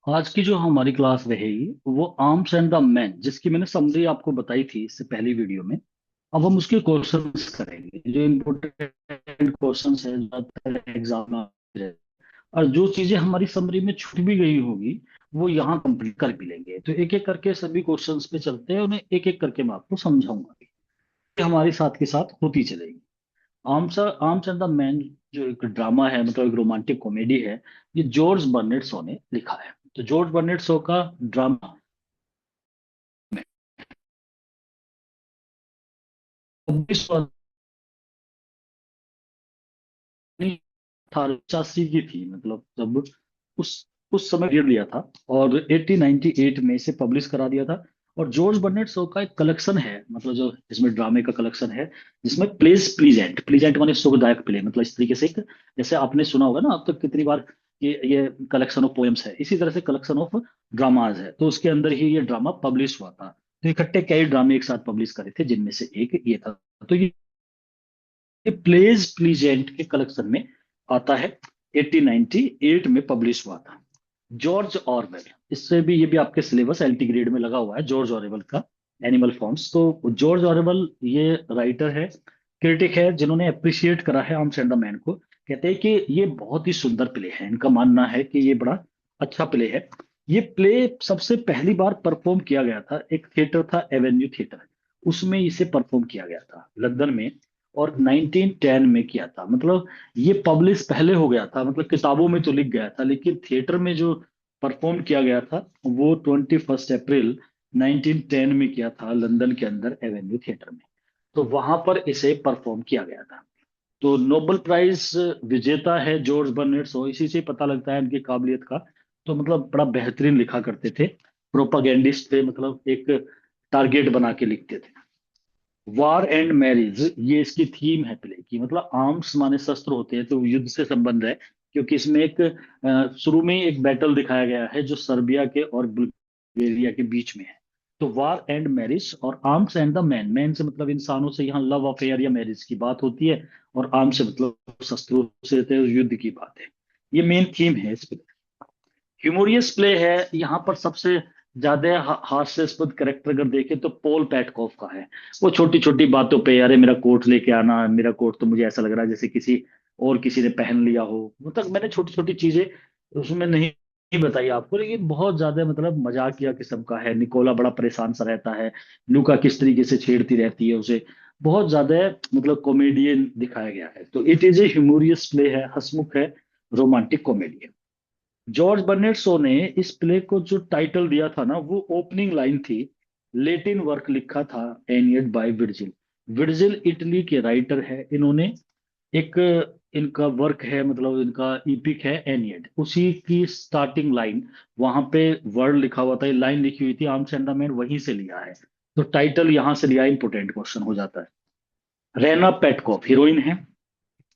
आज की जो हमारी क्लास रहेगी वो आर्म्स एंड द मैन, जिसकी मैंने समरी आपको बताई थी इससे पहली वीडियो में। अब हम उसके क्वेश्चंस करेंगे, जो इम्पोर्टेंट क्वेश्चंस है ज्यादातर एग्जाम में आते हैं। और जो चीजें हमारी समरी में छूट भी गई होगी वो यहाँ कंप्लीट कर भी लेंगे। तो एक एक करके सभी क्वेश्चंस पे चलते हैं, उन्हें एक एक करके मैं आपको समझाऊंगा। ये हमारी साथ के साथ होती चलेगी। Arms arms and the man जो एक ड्रामा है, मतलब एक रोमांटिक कॉमेडी है, ये जॉर्ज बर्नेट शॉ ने लिखा है। तो जॉर्ज बर्नेट शॉ का ड्रामा 19 88 की थी, मतलब जब उस उस समय पीरियड लिया था। और 1898 में इसे पब्लिश करा दिया था। और जॉर्ज बर्नेट शॉ का एक कलेक्शन है, मतलब जो इसमें ड्रामे का कलेक्शन है, जिसमें प्लेज प्लीजेंट प्लीजेंट माने सुखदायक प्ले, मतलब इस तरीके से एक, जैसे आपने सुना होगा ना अब तक कितनी बार, ये कलेक्शन ऑफ पोएम्स है, इसी तरह से कलेक्शन ऑफ ड्रामाज है। तो उसके अंदर ही ये ड्रामा पब्लिश हुआ था। तो इकट्ठे कई ड्रामे एक साथ पब्लिश करे थे, जिनमें से एक ये था। तो ये प्लेज प्लीजेंट के कलेक्शन में आता है। 1898 में पब्लिश हुआ था। जॉर्ज ऑरवेल, इससे भी, ये भी आपके सिलेबस एलटी ग्रेड में लगा हुआ है, जॉर्ज ऑरवेल का एनिमल फॉर्म्स। तो जॉर्ज ऑरवेल ये राइटर है, क्रिटिक है, जिन्होंने अप्रिशिएट करा है आर्म्स एंड द मैन को। कहते हैं कि ये बहुत ही सुंदर प्ले है, इनका मानना है कि ये बड़ा अच्छा प्ले है। ये प्ले सबसे पहली बार परफॉर्म किया गया था, एक थिएटर था एवेन्यू थिएटर, उसमें इसे परफॉर्म किया गया था लंदन में। और 1910 में किया था, मतलब ये पब्लिश पहले हो गया था, मतलब किताबों में तो लिख गया था, लेकिन थिएटर में जो परफॉर्म किया गया था वो 21 अप्रैल 1910 में किया था, लंदन के अंदर एवेन्यू थिएटर में। तो वहां पर इसे परफॉर्म किया गया था। तो नोबेल प्राइज विजेता है जॉर्ज बर्नेट शॉ, इसी से पता लगता है इनकी काबिलियत का। तो मतलब बड़ा बेहतरीन लिखा करते थे, प्रोपागेंडिस्ट थे, मतलब एक टारगेट बना के लिखते थे। वार एंड मैरिज, ये इसकी थीम है प्ले की। मतलब आर्म्स माने शस्त्र होते हैं, तो युद्ध से संबंध है, क्योंकि इसमें एक शुरू में ही एक बैटल दिखाया गया है जो सर्बिया के और बुल्गारिया के बीच में है। तो वार एंड मैरिज और arms and the man, man से मतलब इंसानों से यहाँ लव अफेयर या मैरिज की बात होती है, और आर्म्स से मतलब शस्त्रों से तो युद्ध की बात है। ये मेन थीम है इस पे। ह्यूमोरियस प्ले है। यहाँ पर सबसे ज्यादा हास्यास्पद कैरेक्टर अगर देखें तो पॉल पैटकॉफ का है। वो छोटी छोटी बातों पे, अरे मेरा कोट लेके आना, मेरा कोट तो मुझे ऐसा लग रहा है जैसे किसी और किसी ने पहन लिया हो, मतलब मैंने छोटी छोटी चीजें उसमें नहीं बताई आपको, लेकिन बहुत ज्यादा मतलब मजाकिया किस्म का है। निकोला बड़ा परेशान सा रहता है, लूका किस तरीके से छेड़ती रहती है उसे, बहुत ज्यादा मतलब कॉमेडियन दिखाया गया है। तो इट इज ए ह्यूमोरियस प्ले है, हंसमुख है, रोमांटिक कॉमेडी है। जॉर्ज बर्नेट शो ने इस प्ले को जो टाइटल दिया था ना, वो ओपनिंग लाइन थी, लेटिन वर्क लिखा था Aeneid by Virgil. Virgil Italy के राइटर है, इन्होंने एक, इनका वर्क है, मतलब इनका इपिक है एनियड, उसी की स्टार्टिंग लाइन, वहां पे वर्ड लिखा हुआ था, ये लाइन लिखी हुई थी, आर्म्स एंड द मैन वहीं से लिया है। तो टाइटल यहां से लिया, इंपोर्टेंट क्वेश्चन हो जाता है। रेना पेटकॉफ हीरोइन है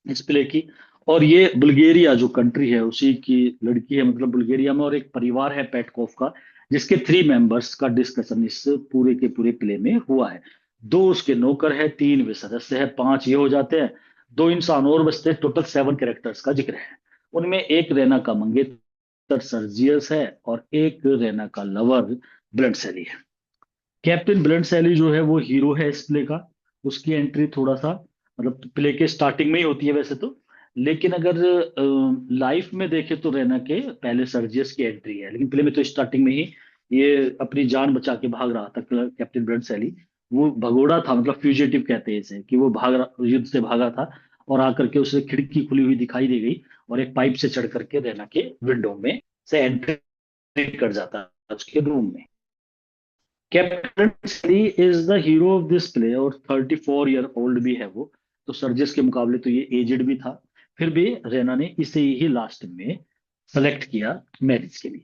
इस प्ले की। और ये बुल्गारिया जो कंट्री है उसी की लड़की है, मतलब बुल्गारिया में, और एक परिवार है पेटकोव का, जिसके 3 मेंबर्स का डिस्कशन इस पूरे के पूरे प्ले में हुआ है। 2 उसके नौकर है, 3 वे सदस्य है, 5 ये हो जाते हैं। 2 इंसान और बचते हैं, टोटल 7 कैरेक्टर्स का जिक्र है। उनमें एक रैना का मंगेतर सर्जियस है, और एक रैना का लवर ब्लड सैली है। कैप्टन ब्लड सैली जो है वो हीरो है इस प्ले का। उसकी एंट्री थोड़ा सा, मतलब प्ले के स्टार्टिंग में ही होती है वैसे तो, लेकिन अगर लाइफ में देखे तो रैना के पहले सर्जियस की एंट्री है, लेकिन प्ले में तो स्टार्टिंग में ही ये अपनी जान बचा के भाग रहा था कैप्टन ब्लड सैली। वो भगोड़ा था, मतलब फ्यूजिटिव कहते हैं इसे, कि वो युद्ध से भागा था, और आकर के उसे खिड़की खुली हुई दिखाई दे गई, और एक पाइप से चढ़ करके रैना के विंडो में से एंट्री कर जाता है उसके रूम में। Captain Lee is the hero of this play, और 34 ईयर ओल्ड भी है वो। तो सर्जिस के मुकाबले तो ये एजेड भी था। फिर भी रेना ने इसे ही लास्ट में सेलेक्ट किया मैरिज के लिए।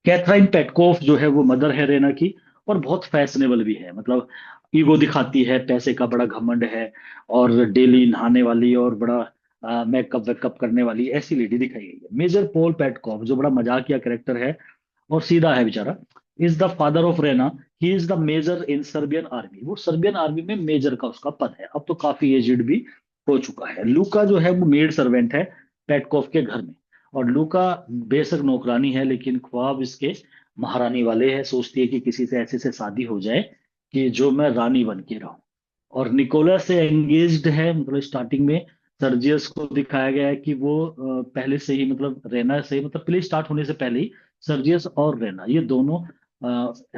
कैथरीन पेटकोफ जो है वो मदर है रेना की, और बहुत फैशनेबल भी है, मतलब ईगो दिखाती है, पैसे का बड़ा घमंड है, और डेली नहाने वाली और बड़ा मेकअप वेकअप करने वाली ऐसी लेडी दिखाई गई है। मेजर पॉल पेटकोफ जो बड़ा मजाकिया कैरेक्टर है और सीधा है बेचारा, is the father of Raina. He is the major in Serbian army, वो सर्बियन आर्मी में मेजर का उसका पद है, अब तो काफी एजेड भी हो चुका है। लूका जो है वो मेड सर्वेंट है पेटकोफ के घर में। और लूका बेशक नौकरानी है, लेकिन ख्वाब इसके महारानी वाले है। सोचती है कि किसी से ऐसे से शादी हो जाए कि जो मैं रानी बन के रहूं। और निकोला से एंगेज्ड है, मतलब स्टार्टिंग में सर्जियस को दिखाया गया है कि वो पहले से ही, मतलब रेना से, मतलब प्ले स्टार्ट होने से पहले ही सर्जियस और रेना ये दोनों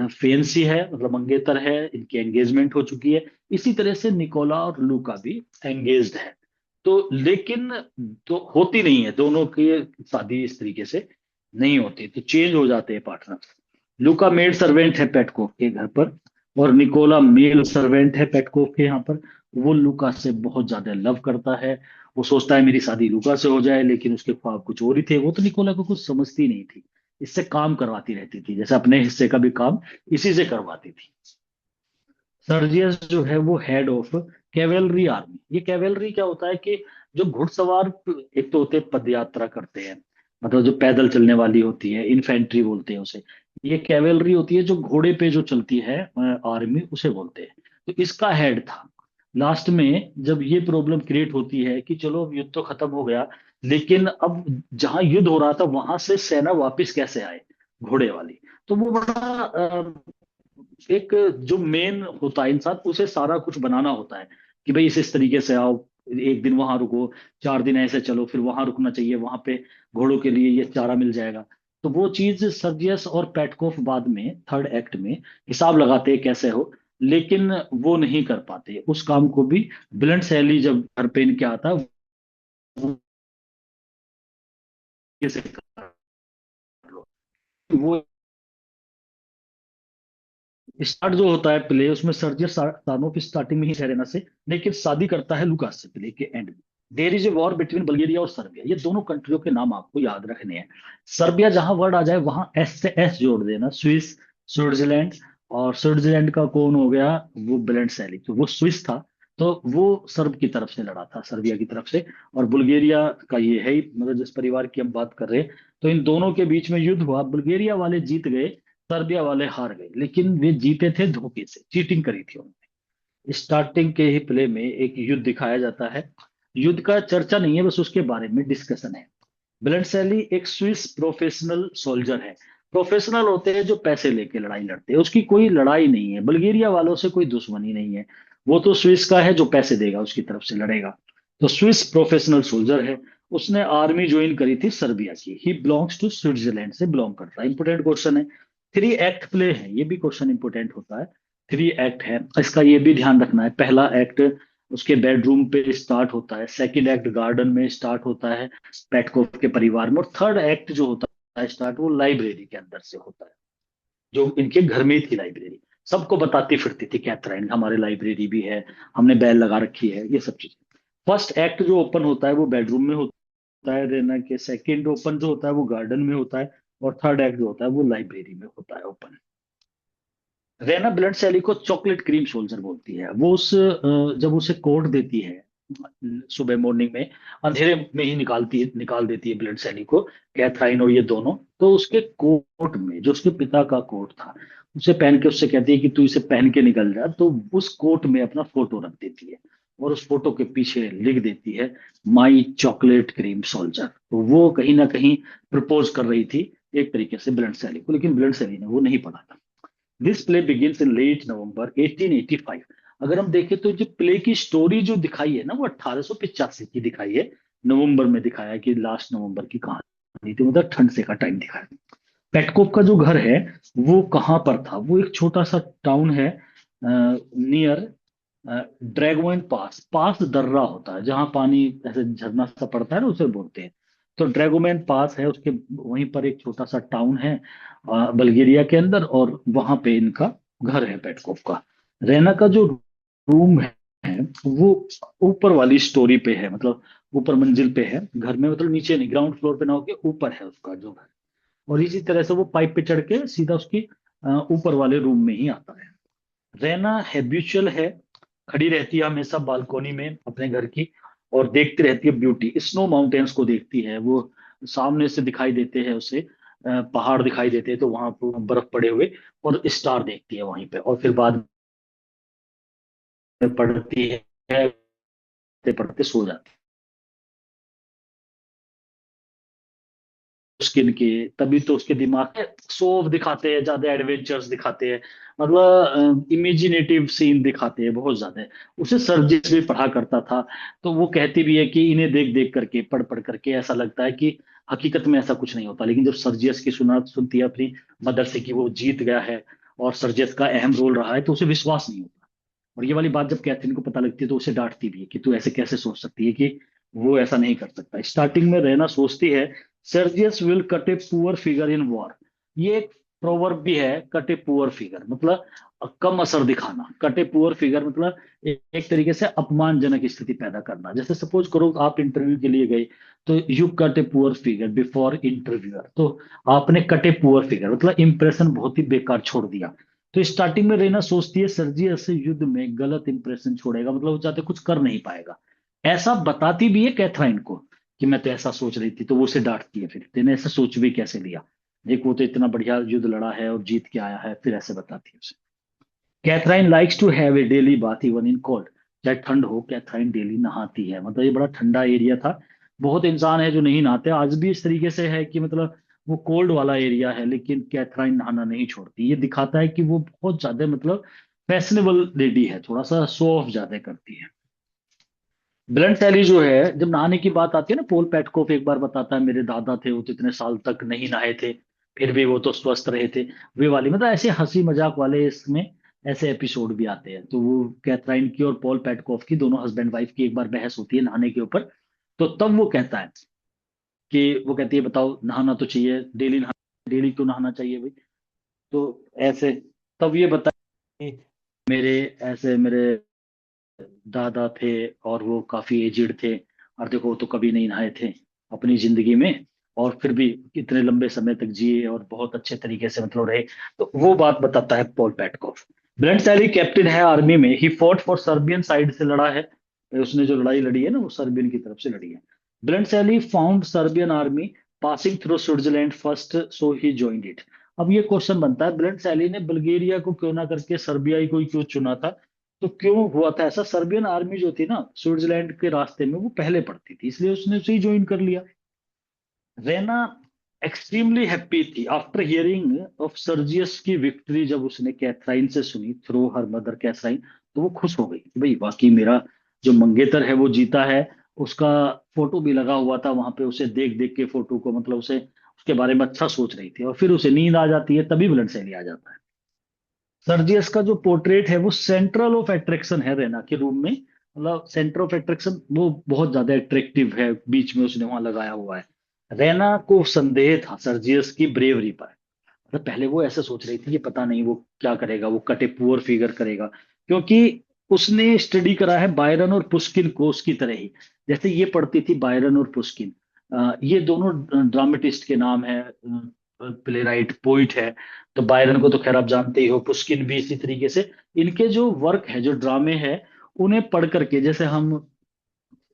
फेंसी है, मतलब मंगेतर है, इनकी एंगेजमेंट हो चुकी है। इसी तरह से निकोला और लूका भी एंगेज्ड है। तो लेकिन तो होती नहीं है, दोनों की शादी इस तरीके से नहीं होती, तो चेंज हो जाते हैं पार्टनर। लूका मेड सर्वेंट है पेटकोव के घर पर, और निकोला मेल सर्वेंट है पेटकोव के यहाँ पर। वो लूका से बहुत ज्यादा लव करता है। वो सोचता है मेरी शादी लूका से हो जाए, लेकिन उसके ख्वाब कुछ और ही थे। वो तो निकोला को कुछ समझती नहीं थी, इससे काम करवाती रहती थी, जैसे अपने हिस्से का भी काम इसी से करवाती थी। सर्जियस जो है वो हेड ऑफ कैवेलरी आर्मी। ये कैवेलरी क्या होता है कि जो घुड़सवार एक तो होते हैं, पद यात्रा करते हैं, मतलब जो पैदल चलने वाली होती है, इन्फेंट्री बोलते हैं उसे। ये कैवेलरी होती है जो घोड़े पे जो चलती है, आर्मी उसे बोलते हैं। तो इसका हेड था। लास्ट में जब ये प्रॉब्लम क्रिएट होती है कि चलो अब युद्ध तो खत्म हो गया, लेकिन अब जहां युद्ध हो रहा था वहां से सेना वापस कैसे आए, घोड़े वाली। तो वो बड़ा एक जो मेन होता है इंसान, उसे सारा कुछ बनाना होता है कि भाई इस तरीके से आओ, एक दिन वहां रुको, 4 दिन ऐसे चलो, फिर वहां रुकना चाहिए, वहां पे घोड़ों के लिए ये चारा मिल जाएगा। तो वो चीज सर्जियस और पेटकोफ बाद में थर्ड एक्ट में हिसाब लगाते हैं कैसे हो, लेकिन वो नहीं कर पाते उस काम को भी। ब्लंट सैली जब घर पे इनके आता है, वो कैसे कर लो। वो स्टार्ट जो होता है प्ले, उसमें सर्जियस सानोफ स्टार्टिंग में ही सेरेना से, लेकिन शादी करता है लुकास से प्ले के एंड में। There is a war between Bulgaria और सर्बिया, ये दोनों कंट्रियों के नाम आपको याद रखने हैं। सर्बिया जहां वर्ड आ जाए वहां एस से एस जोड़ देना, स्विस, स्विट्जरलैंड। और स्विट्जरलैंड का कौन हो गया, वो बेलेंड सैलिक, तो वो स्विस था। तो वो सर्ब की तरफ से लड़ा था, सर्बिया की तरफ से। और बुल्गारिया का ये है ही, मतलब जिस परिवार की हम बात कर रहे हैं। तो इन दोनों के बीच में युद्ध हुआ, बुल्गारिया वाले जीत गए, सर्बिया वाले हार गए, लेकिन वे जीते थे धोखे से, चीटिंग करी थी उन्होंने। स्टार्टिंग के ही प्ले में एक युद्ध दिखाया जाता है। युद्ध का चर्चा नहीं है, बस उसके बारे में डिस्कशन है। ब्लड सैली एक स्विस प्रोफेशनल सोल्जर है। प्रोफेशनल होते हैं जो पैसे लेके लड़ाई लड़ते हैं, उसकी कोई लड़ाई नहीं है, बल्गेरिया वालों से कोई दुश्मनी नहीं है। वो तो स्विस का है, जो पैसे देगा उसकी तरफ से लड़ेगा। तो स्विस प्रोफेशनल सोल्जर है। उसने आर्मी ज्वाइन करी थी सर्बिया की। ही बिलोंग्स टू स्विट्जरलैंड से बिलोंग करता है। इंपोर्टेंट क्वेश्चन है। 3 एक्ट प्ले है, ये भी क्वेश्चन इंपोर्टेंट होता है। 3 एक्ट है, इसका ये भी ध्यान रखना है। पहला एक्ट उसके बेडरूम पे स्टार्ट होता है, सेकंड एक्ट गार्डन में स्टार्ट होता है पेटकोफ के परिवार में, और थर्ड एक्ट जो होता है स्टार्ट, वो लाइब्रेरी के अंदर से होता है, जो इनके घर में ही थी लाइब्रेरी। सबको बताती फिरती थी कैथरीन, हमारे लाइब्रेरी भी है, हमने बैल लगा रखी है, ये सब चीजें। फर्स्ट एक्ट जो ओपन होता है वो बेडरूम में होता है रेना के, सेकंड ओपन जो होता है वो गार्डन में होता है, और थर्ड एक्ट जो होता है वो लाइब्रेरी में होता है ओपन। रेना ब्लड सैली को चॉकलेट क्रीम सोल्जर बोलती है। वो जब उसे कोड देती है सुबह मॉर्निंग में, अंधेरे में ही निकाल देती है ब्लड सैली को, कैथराइन और ये दोनों। तो उसके कोट में, जो उसके पिता का कोट था, उसे पहन के उससे कहती है कि तू इसे पहन के निकल जा। तो उस कोट में अपना फोटो रख देती है, और उस फोटो के पीछे लिख देती है, माई चॉकलेट क्रीम सोल्जर। तो वो कहीं ना कहीं प्रपोज कर रही थी एक तरीके से ब्लड सैली को, लेकिन ब्लड सैली ने वो नहीं पढ़ा था। This play begins in late November 1885। अगर हम देखें तो जो प्ले की स्टोरी जो दिखाई है ना, वो 1885 की दिखाई है। नवंबर में दिखाया है कि लास्ट नवंबर की कहानी थी, मतलब ठंड से का टाइम दिखाया। पेटकोप का जो घर है वो कहाँ पर था, वो एक छोटा सा टाउन है नियर ड्रैगोन पास। पास दर्रा होता है जहां पानी ऐसे झरना सा पड़ता है ना, उसे बोलते हैं। तो ड्रैगोमैन पास है उसके, वहीं पर एक छोटा सा टाउन है बल्गेरिया के अंदर, और वहां पे इनका घर है पेटकोफ का। रेना का जो रूम है वो ऊपर वाली स्टोरी पे है, मतलब ऊपर मंजिल पे है घर में, मतलब नीचे नहीं, ग्राउंड फ्लोर पे ना होके ऊपर है उसका जो घर। और इसी तरह से वो पाइप पे चढ़ के सीधा उसकी ऊपर वाले रूम में ही आता है। रहना हैबिचुअल है, खड़ी रहती है हमेशा बालकोनी में अपने घर की, और देखती रहती है ब्यूटी, स्नो माउंटेन्स को देखती है वो। सामने से दिखाई देते हैं उसे पहाड़ दिखाई देते हैं, तो वहां पर बर्फ पड़े हुए, और स्टार देखती है वहीं पे, और फिर बाद में पढ़ती है, पढ़ते पढ़ते सो जाती है। स्किन के, तभी तो उसके दिमाग में शो ऑफ दिखाते हैं, ज्यादा एडवेंचर्स दिखाते हैं, मतलब इमेजिनेटिव सीन दिखाते हैं बहुत ज्यादा। उसे सर्जिस भी पढ़ा करता था। तो वो कहती भी है कि इन्हें देख देख करके, पढ़ पढ़ करके ऐसा लगता है कि हकीकत में ऐसा कुछ नहीं होता। लेकिन जब सर्जियस की सुनती है अपनी मदर से कि वो जीत गया है और सर्जियस का अहम रोल रहा है, तो उसे विश्वास नहीं होता। और ये वाली बात जब कैथरीन को पता लगती है तो उसे डांटती भी है कि तू ऐसे कैसे सोच सकती है कि वो ऐसा नहीं कर सकता। स्टार्टिंग में रहना सोचती है Sergius will cut a poor figure in war. ये एक प्रोवर्ब भी है, कट ए पुअर फिगर मतलब कम असर दिखाना। कट ए पुअर फिगर मतलब एक तरीके से अपमानजनक स्थिति पैदा करना। जैसे सपोज करो आप इंटरव्यू के लिए गए, तो you cut a poor figure before interviewer, तो आपने कट ए पुअर फिगर मतलब इंप्रेशन बहुत ही बेकार छोड़ दिया। तो स्टार्टिंग में रेना सोचती है सर्जियस युद्ध में गलत इंप्रेशन छोड़ेगा, मतलब वो चाहते कुछ कर नहीं पाएगा। ऐसा बताती भी है कैथराइन को कि मैं तो ऐसा सोच रही थी, तो वो उसे डांटती है, फिर तेने ऐसा सोच भी कैसे लिया, देख वो तो इतना बढ़िया युद्ध लड़ा है और जीत के आया है, फिर ऐसे बताती है उसे। Catherine likes to have a daily bath even in cold. चाहे ठंड हो, कैथराइन डेली नहाती है। मतलब ये बड़ा ठंडा एरिया था, बहुत इंसान है जो नहीं नहाते, आज भी इस तरीके से है कि मतलब वो कोल्ड वाला एरिया है, लेकिन कैथराइन नहाना नहीं छोड़ती। ये दिखाता है कि वो बहुत ज्यादा मतलब फैशनेबल लेडी है, थोड़ा सा शो ऑफ ज्यादा करती है। ब्लंट सैली जो है, जब नहाने की बात आती है ना, पोल पेटकोफ एक बार बताता है मेरे दादा थे, वो तो इतने साल तक नहीं नहाए थे, फिर भी वो तो स्वस्थ रहे थे। वे वाली मतलब ऐसे हंसी मजाक वाले इसमें ऐसे एपिसोड भी आते हैं। तो वो कैथराइन की और पॉल पेटकोफ की, दोनों हस्बैंड वाइफ की, एक बार बहस होती है नहाने के ऊपर। तो तब वो कहता है कि वो कहती है बताओ नहाना तो चाहिए डेली, नहाना डेली क्यों नहाना चाहिए भाई। तो ऐसे तब ये बता कि मेरे ऐसे मेरे दादा थे और वो काफी एजिड थे, और देखो वो तो कभी नहीं नहाए थे अपनी जिंदगी में, और फिर भी इतने लंबे समय तक जिए और बहुत अच्छे तरीके से मतलब रहे। तो वो बात बताता है पॉल पेटकोफ। ब्लंट सैली कैप्टन है आर्मी में, he fought for Serbian side से लड़ा है। उसने जो लड़ाई लड़ी है ना, वो सर्बियन की तरफ से लड़ी है। Bluntschli found Serbian army passing through Switzerland first, so he joined it. अब ये क्वेश्चन बनता है, ब्लंट सैली ने बल्गेरिया को क्यों ना करके सर्बियाई को ही क्यों चुना था। तो क्यों हुआ था ऐसा, सर्बियन आर्मी जो थी ना स्विट्जरलैंड के रास्ते में वो पहले पड़ती थी, इसलिए उसने उसे ही ज्वाइन कर लिया। रेना एक्सट्रीमली हैप्पी थी आफ्टर हियरिंग ऑफ सर्जियस की विक्ट्री। जब उसने कैथराइन से सुनी थ्रू हर मदर कैथराइन, तो वो खुश हो गई कि भाई वाकई मेरा जो मंगेतर है वो जीता है। उसका फोटो भी लगा हुआ था वहां पे, उसे देख देख के फोटो को मतलब उसे उसके बारे में अच्छा सोच रही थी, और फिर उसे नींद आ जाती है, तभी ब्लड सैली आ जाता है। सर्जियस का जो पोर्ट्रेट है वो सेंट्रल ऑफ अट्रैक्शन है रेना के रूम में, मतलब सेंटर ऑफ अट्रैक्शन, वो बहुत ज्यादा अट्रैक्टिव है, बीच में उसने वहां लगाया हुआ है। रेना को संदेह था सर्जियस की ब्रेवरी पर। मतलब पहले वो ऐसे सोच रही थी कि पता नहीं वो क्या करेगा, वो कटे पुअर फिगर करेगा, क्योंकि उसने स्टडी करा है बायरन और पुस्किन को उसकी तरह ही। जैसे ये पढ़ती थी बायरन और पुस्किन, ये दोनों ड्रामेटिस्ट के नाम है, प्ले राइट पोइट है। तो बायरन को तो खैर आप जानते ही हो, पुस्किन भी इसी तरीके से। इनके जो वर्क है, जो ड्रामे हैं, उन्हें पढ़ करके, जैसे हम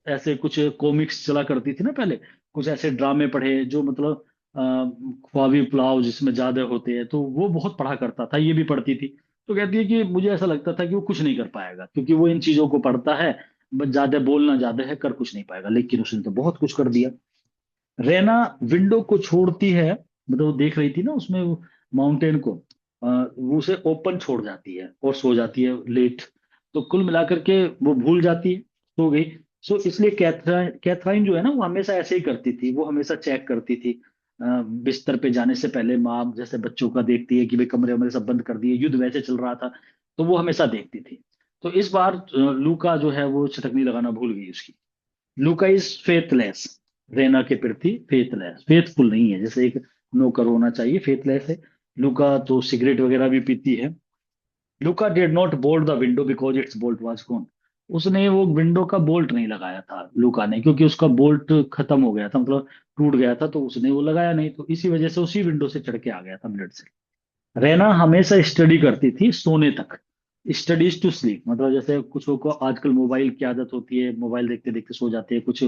ऐसे कुछ कॉमिक्स चला करती थी ना पहले, कुछ ऐसे ड्रामे पढ़े जो मतलब ख्वाबी पुलाव जिसमें ज्यादा होते हैं, तो वो बहुत पढ़ा करता था, ये भी पढ़ती थी। तो कहती है कि मुझे ऐसा लगता था कि वो कुछ नहीं कर पाएगा, क्योंकि वो इन चीजों को पढ़ता है, बस ज्यादा बोलना ज्यादा है, कर कुछ नहीं पाएगा, लेकिन उसने तो बहुत कुछ कर दिया। रेना विंडो को छोड़ती है, मतलब वो देख रही थी ना उसमें माउंटेन को, वो उसे ओपन छोड़ जाती है और सो जाती है लेट। तो कुल मिलाकर के वो भूल जाती है, सो गई। सो इसलिए कैथराइन जो है ना, वो हमेशा ऐसे ही करती थी, वो हमेशा चेक करती थी बिस्तर पे जाने से पहले, माँ जैसे बच्चों का देखती है कि भाई कमरे वमरे सब बंद कर दिए, युद्ध वैसे चल रहा था, तो वो हमेशा देखती थी। तो इस बार लूका जो है वो चटकनी लगाना भूल गई उसकी। लूका इज फेथलेस, रेना के प्रति फेथलेस, फेथफुल नहीं है, जैसे एक नौकर होना चाहिए, फेथलेस है। लूका तो सिगरेट वगैरह भी पीती है। लूका did not bolt the window because it's bolt was gone. उसने वो विंडो का बोल्ट नहीं लगाया था लूका ने, क्योंकि उसका बोल्ट खत्म हो गया था, मतलब टूट गया था, तो उसने वो लगाया नहीं, तो इसी वजह से उसी विंडो से चढ़ के आ गया था ब्लड से। रहना हमेशा स्टडी करती थी सोने तक, स्टडीज टू स्लीप, मतलब जैसे कुछ लोग को आजकल मोबाइल की आदत होती है, मोबाइल देखते देखते सो जाते हैं, कुछ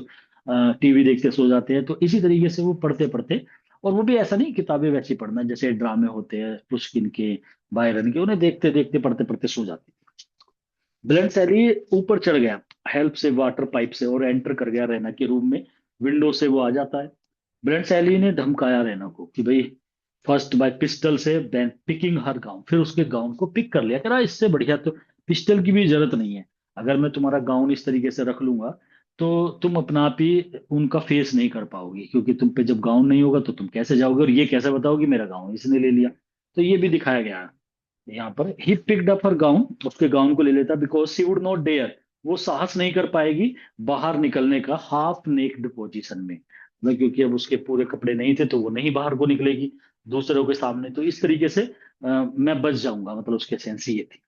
टीवी देखते सो जाते हैं, तो इसी तरीके से वो पढ़ते पढ़ते, और वो भी ऐसा नहीं किताबें वैसी पढ़ना, जैसे ड्रामे होते हैं पुश्किन के, बायरन के, उन्हें देखते देखते पढ़ते पढ़ते सो जाती। ब्लंट सैली ऊपर चढ़ गया हेल्प से, वाटर पाइप से, और एंटर कर गया रहना के रूम में, विंडो से वो आ जाता है। ब्रेंट सैली ने धमकाया रैना को कि भाई फर्स्ट बाय पिस्टल से पिकिंग हर गाउन, फिर उसके गाउन को पिक कर लिया, कह रहा इससे बढ़िया तो पिस्टल की भी जरूरत नहीं है। अगर मैं तुम्हारा गाउन इस तरीके से रख लूंगा तो तुम अपना आप ही उनका फेस नहीं कर पाओगी, क्योंकि तुम पे जब गाउन नहीं होगा तो तुम कैसे जाओगे और ये कैसे बताओगे मेरा गाउन इसने ले लिया। तो ये भी दिखाया गया है यहाँ पर। He picked up her gown, उसके गाउन को ले लेता because she would not dare, वो साहस नहीं कर पाएगी बाहर निकलने का हाफ नेक्ड पोजीशन में, मतलब क्योंकि अब उसके पूरे कपड़े नहीं थे तो वो नहीं बाहर को निकलेगी दूसरों के सामने, तो इस तरीके से मैं बच जाऊंगा, मतलब उसके सेंस ये थी।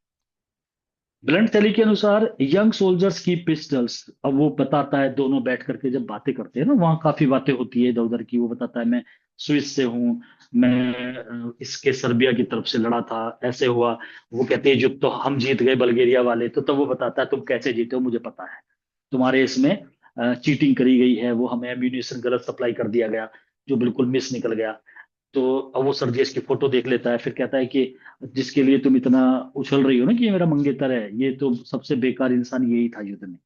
ब्लंट थैली के अनुसार यंग सोल्जर्स की पिस्टल्स, अब वो बताता है दोनों बैठ करके जब बातें करते हैं ना, वहाँ काफी बातें होती है इधर उधर की, वो बताता है मैं स्विस से हूँ, मैं इसके सर्बिया की तरफ से लड़ा था, ऐसे हुआ। वो कहते हैं युद्ध तो हम जीत गए बल्गेरिया वाले, तो तब वो बताता है तुम कैसे जीते हो मुझे पता है, तुम्हारे इसमें चीटिंग करी गई है, वो हमें एम्यूनिशन गलत सप्लाई कर दिया गया जो बिल्कुल मिस निकल गया। तो अब वो सर्जियस की फोटो देख लेता है, फिर कहता है कि जिसके लिए तुम इतना उछल रही हो ना कि ये मेरा मंगेतर है, ये तो सबसे बेकार इंसान यही था युद्ध में,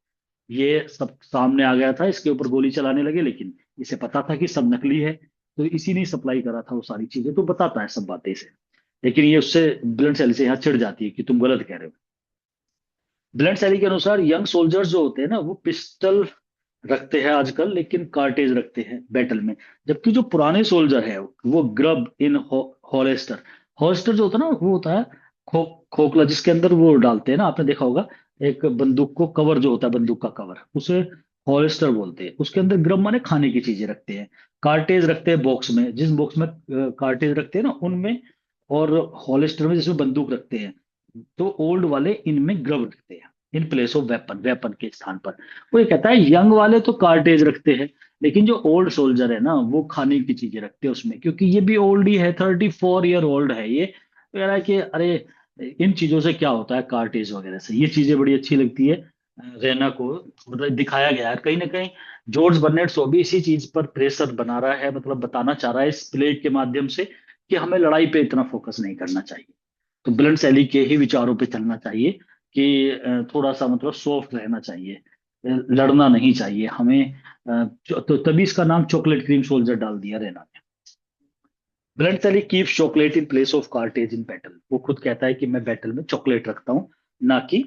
ये सब सामने आ गया था, इसके ऊपर गोली चलाने लगे, लेकिन इसे पता था कि सब नकली है, तो इसी ने सप्लाई करा था वो सारी चीजें, तो बताता है सब बातें इसे। लेकिन ये उससे ब्लंट सैली से यहाँ चिढ़ जाती है कि तुम गलत कह रहे हो। ब्लंट सैली के अनुसार यंग सोल्जर्स जो होते हैं ना वो पिस्टल रखते हैं आजकल, लेकिन कार्टेज रखते हैं बैटल में, जबकि जो पुराने सोल्जर है वो ग्रब इन हॉलेस्टर। हॉलेस्टर जो होता है ना वो होता है खोखला जिसके अंदर वो डालते हैं ना, आपने देखा होगा एक बंदूक को कवर जो होता है बंदूक का कवर, उसे हॉलेस्टर बोलते हैं। उसके अंदर ग्रब माने खाने की चीजें रखते हैं, कार्टेज रखते हैं बॉक्स में, जिस बॉक्स में कार्टेज रखते हैं ना उनमें, और हॉलेस्टर में जिसमें बंदूक रखते हैं, तो ओल्ड वाले इनमें ग्रब रखते हैं इन प्लेस ऑफ वेपन, वेपन के स्थान पर। वो ये कहता है यंग वाले तो कार्टेज रखते हैं, लेकिन जो ओल्ड सोल्जर है ना वो खाने की चीजें रखते हैं उसमें, क्योंकि ये भी ओल्ड ही है, 34 ईयर ओल्ड है ये, तो कह रहा है कि अरे इन चीजों से क्या होता है कार्टेज वगैरह से, ये चीजें बड़ी अच्छी लगती है रैना को, मतलब दिखाया गया है कहीं ना कहीं। जॉर्ज बर्नेट शो भी इसी चीज पर प्रेशर बना रहा है, मतलब बताना चाह रहा है इस प्ले के माध्यम से कि हमें लड़ाई पे इतना फोकस नहीं करना चाहिए, तो ब्लंट सैली के ही विचारों पे चलना चाहिए कि थोड़ा सा मतलब सॉफ्ट रहना चाहिए, लड़ना नहीं चाहिए हमें। तो तभी इसका नाम चॉकलेट क्रीम सोल्जर डाल दिया रैना ने। Bluntschli keep chocolate in place of cartridge in battle, वो खुद कहता है कि मैं बैटल में चॉकलेट रखता हूँ ना कि